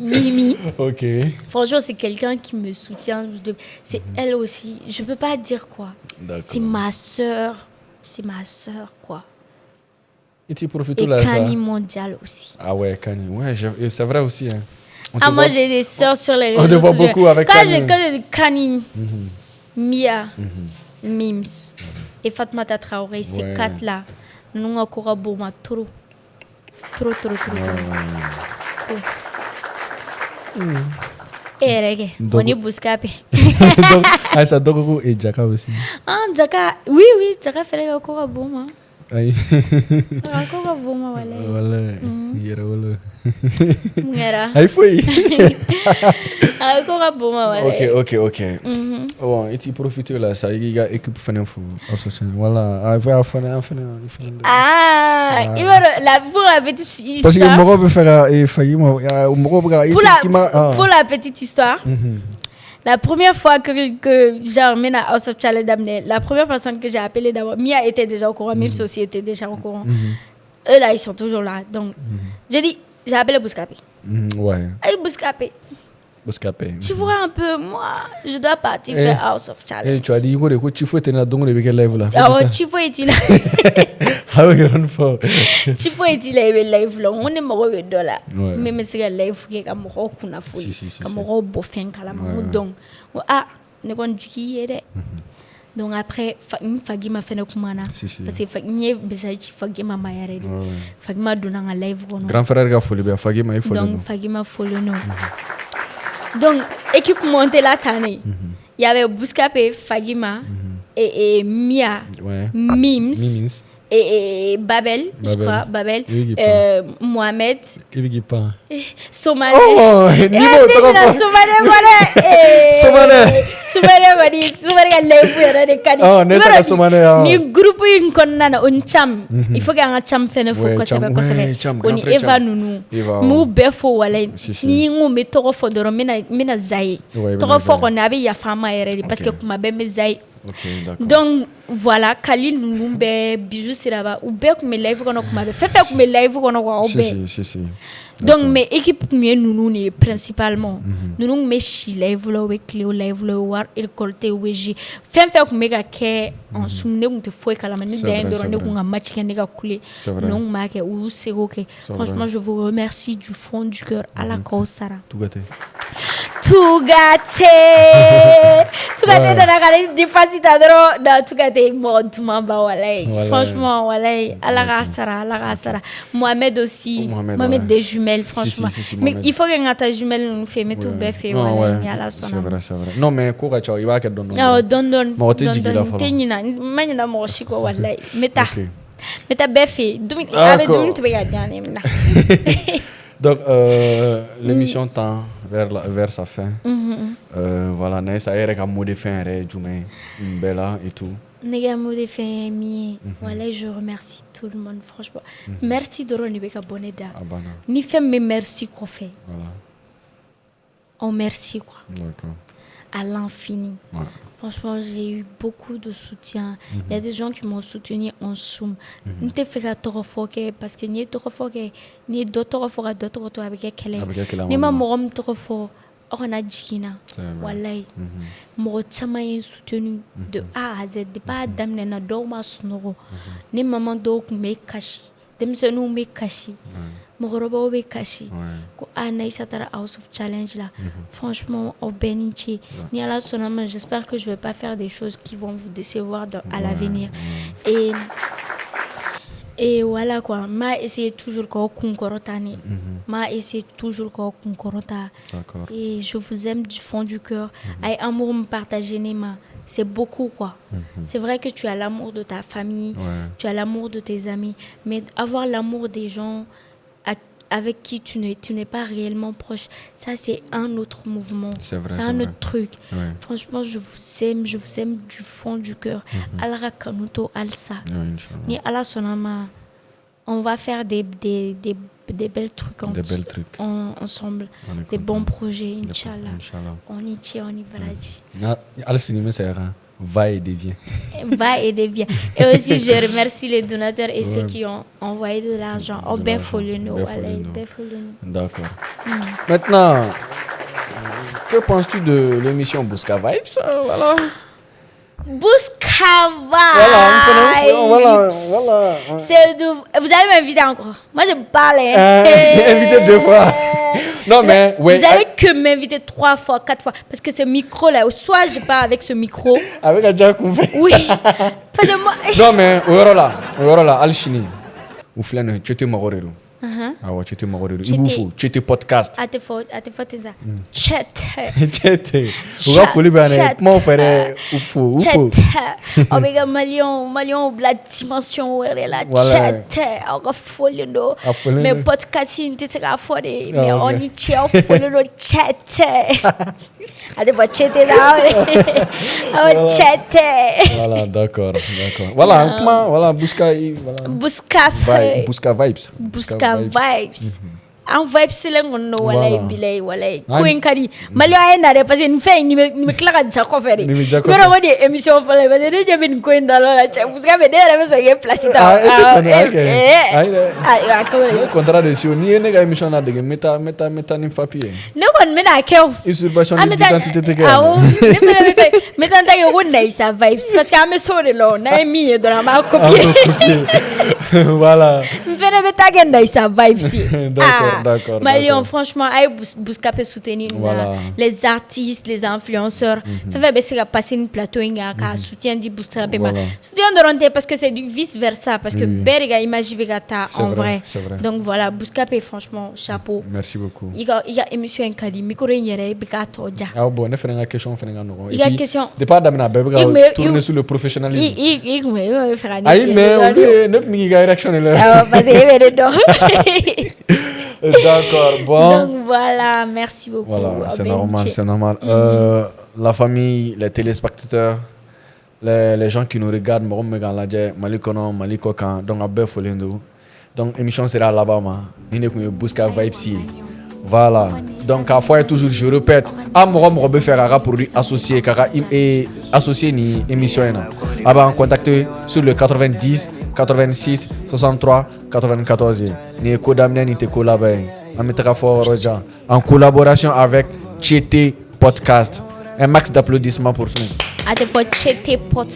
Mimi. Ok. Franchement, c'est quelqu'un qui me soutient. C'est elle aussi. Je peux pas dire quoi. D'accord. C'est ma soeur. C'est ma soeur, quoi. Et tu profites là, Kani mondial aussi. Ah ouais, Kani. Ouais, c'est vrai aussi. Hein. Moi, j'ai des sœurs sur les réseaux sociaux. On te voit beaucoup avec Kani. Quand j'ai Kani, Mia, Mims et Fatmata Traoré, ces quatre-là, nous avons encore beaucoup trop. Et reggae, on est bouscapé. Ah, ça Dogogo et Jaka aussi. Ah, Jaka, oui, Jaka fait encore bon. Aïe. Encore bon, voilà. Yera wala. Ngera. Aïe foi. Encore bon, voilà. Ok. Bon, et tu profites là, ça y a équipe fou. Voilà, il va faire Ah, il va la pour la petite histoire. Parce que moi peut faire pour la petite histoire. La première fois que j'ai mené à House of Challenge d'amener, la première personne que j'ai appelée d'abord, Mia était déjà au courant, même si aussi était déjà au courant. Eux là, ils sont toujours là. Donc, j'ai appelé Bouscapé. Ouais. Hey, Bouscapé. Tu vois un peu, moi, je dois partir faire House of Challenge. Tu as dit que Chifo était là, donc le live là. Ah ouais, Chifo est là. Ah oui, on fait. Chifo est live là. On est mort de dollars. Mais c'est live qui est comme mort qu'on a fouillé. Comme mort bofin kalamou donc. Ah, ne qu'on dit qui est. Donc après, Fagi m'a fait le kumana. Parce que Fagi est besoin Fagi m'a maillé. Fagi m'a donné un live. Grand frère a folie, Fagi m'a folie. Donc Fagi m'a folie non. Donc, équipe montée la tannée. Il y avait Bouscapé, Fagima et Mia, Mims et Babel, je crois, Babel, Mohamed, Somane. Oh, niveau trop Somane, ni groupe une konnana on cham. Il faut qu'un cham fait ne faut que ça va que ça va. On Eva Nounou. Mou befo wala ni ngou me toro fo doro mena zai. Toro fo qu'on avait ya fama eredi parce que kuma be me zai. Donc voilà, Kali Nounou be bijou siraba ou be comme live qu'on a kuma be fait comme live qu'on a wa obe. Si. Donc mes équipes nous ni principalement nous me chi live là avec Cléo live là war récolter weji fait comme ga ke en sumne on te foi kala mani d'endo ne ko match ke ne ga couler non ma ke ou c'est OK. Franchement je vous remercie du fond du cœur à la Kausara. Tout gâté dans la galerie de facilitador dans tout gâté mode tout mamba walay franchement walay à la rasara Mohamed aussi Mohamed des jumelles franchement mais il faut que ngata jumelle nous fait mais tout fait walay à la sona c'est vrai non mais ko ga chaw iba ke don tenina manyana mo shiko walay meta befe dumi avec dumi to be gagner na. Donc, l'émission tend vers sa fin. Voilà, Naïs a un mot de fin, Bella et tout. Nega mot de fin, voilà, je remercie tout le monde, franchement. Merci de renouveler Boneda. Ni fait, mais merci qu'on fait. Voilà. On merci quoi. D'accord. À l'infini. Ouais. Franchement, j'ai eu beaucoup de soutien. Il y a des gens qui m'ont soutenu en Zoom. Nous te fait parce que ni trop fort ni d'autres fois d'autres avec quelle ni ma morom trop fort on a jikina wallahi mo chama yin soutenu de A à Z de pas damne na do ma snoro ni maman do me kashi dem se nous me kashi Mogoroba be kashi ko Anaïsa tara House of Challenge là franchement au Benichi ni à la sonama j'espère que je vais pas faire des choses qui vont vous décevoir à l'avenir et voilà quoi m'a essayé toujours ko kunkorotani m'a essayé toujours ko kunkorota et je vous aime du fond du cœur ay amour me partager Nema c'est beaucoup quoi. C'est vrai que tu as l'amour de ta famille, tu as l'amour de tes amis, mais avoir l'amour des gens avec qui tu n'es pas réellement proche, ça c'est un autre mouvement, c'est un autre truc. Franchement, je vous aime du fond du cœur. Alara kanuto alsa. Ni ala sonama. On va faire des belles trucs ensemble, des bons projets, Inch'Allah. On y tient, on y va. Al-Sinime, c'est va et devient. Va et devient. Et aussi, je remercie les donateurs et ceux qui ont envoyé de l'argent. Au Befolino. D'accord. Maintenant, que penses-tu de l'émission Bouska Vibes? Voilà. Bouska Vibes. Voilà. Vous allez m'inviter encore. Moi, je parle. Invité 2 fois. Non, mais vous allez que m'inviter 3 fois, 4 fois. Parce que ce micro-là, soit je pars avec ce micro. Avec Adja Koumfe. Oui. Parce que moi... Non, mais, voilà, Al-Chini. Ou flâne, tu te mororelo. awa cete mɔgɔ de don i b'u fo cete podcast a tɛ fɔ ten sa cete u ka foli bɛ yan dɛ kumaw fɛ dɛ u fo aw bɛ ka maliyɛnw bila dimension wɛrɛ la cete aw ka foli don mais podcast in tɛ se k'a fɔ de mais aw ni ce aw foli don cete a tɛ fɔ cete la aw cete voilà d'accord voilà kuma voilà Buska vibes an vibes len kɔni don walayi ko in ka di Maliɲɔn a ye na dɛ parce que nin fɛn in nin bɛ tila ka ja kɔfɛ de i b'a dɔn o de ye émission fɔlɔ ye parce que ne ɲɛ bɛ nin ko in da la cɛ Buska bɛ ne yɛrɛ bɛ sɔn k'e place ta contrat de si n'i ye ne ka émission ladege n bɛ taa ni papier ye ne kɔni bɛna kɛ o usurpation d'identité tɛ kɛ awɔ ne fana n bɛ taa n ta kɛ ko Nayisa vibes parce que an bɛ so de la o n'a ye min ye dɔrɔn an b'a copier voilà n fana bɛ taa kɛ Nayisa vibes ye d'accord Maliɲɔn franchement a ye Buska peut soutenir les artistes les influenceurs fɛn bɛ se ka passer ni plateau in kan ka soutien di Buska ma soutien dɔrɔn tɛ parce que c'est du vice versa parce que bɛɛ de ka image bɛ ka taa en vrai donc voilà Buska franchement chapeau merci beaucoup i ka émission in ka di micro in yɛrɛ bɛ k'a tɔ ja bon ne fana ka question fana ka nɔgɔn i ka question depuis a daminɛ a bɛɛ bɛ ka tourner sur le professionnalisme i kun bɛ fɛ ka ne ayi mais olu ye ne tun bɛ k'i ka réaction de la parce que e bɛ ne dɔn d'accord bon donc voilà merci beaucoup voilà c'est normal la famille les téléspectateurs les gens qui nous regardent mɔgɔ min bɛ k'an lajɛ Mali kɔnɔ Mali kɔ kan donc a bɛɛ folen don donc émission sera laban ma ni ne tun ye Buska vibes ye voilà donc k'a fɔ a ye toujours je répète mɔgɔ bɛ fɛ k'a ka produit associé k'a ka associé ni émission in na a b'an contacter sur le 90 86 63 94 ni ye ko daminɛ ni tɛ ko laban ye an bɛ taga fɔ yɔrɔ jan en collaboration avec Cete Podcast un max d'applaudissements pour ce a tɛ fɔ Cete Podcast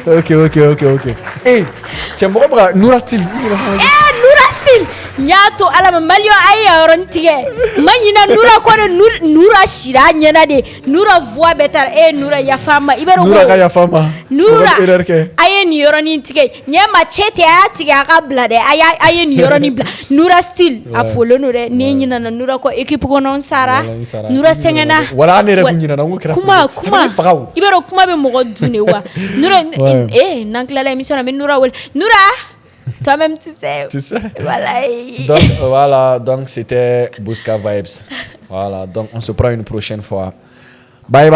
ok cɛ mɔgɔ bɛ ka Nura Style n y'a to ala ma Maliɲɔn a ye yɔrɔnin tigɛ ma ɲina Nura kɔ de Nura sira a ɲɛna de Nura voix bɛɛ taara Nura yafa ma i bɛ Nura ka yafa ma Nura a ye nin yɔrɔnin tigɛ ɲɛ ma Cete a y'a tigɛ a ka bila dɛ a ye nin yɔrɔnin bila Nura Style a folen don dɛ ni ɲinana Nura kɔ équipe kɔnɔ n sara Nura sɛgɛnna wala ne yɛrɛ kun ɲinana n ko kɛra kuma i bɛ dɔn kuma bɛ mɔgɔ dun de wa Nura n'an tilala émission na n bɛ Nura wele Nura toi-même tu sais donc c'était Buska vibes voilà donc on se prend une prochaine fois bye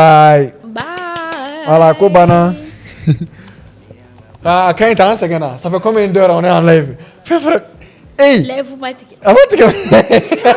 voilà ko bana quand il t'en sɛgɛnna ça fait combien d'heures on est en live fais frère live ma tigɛ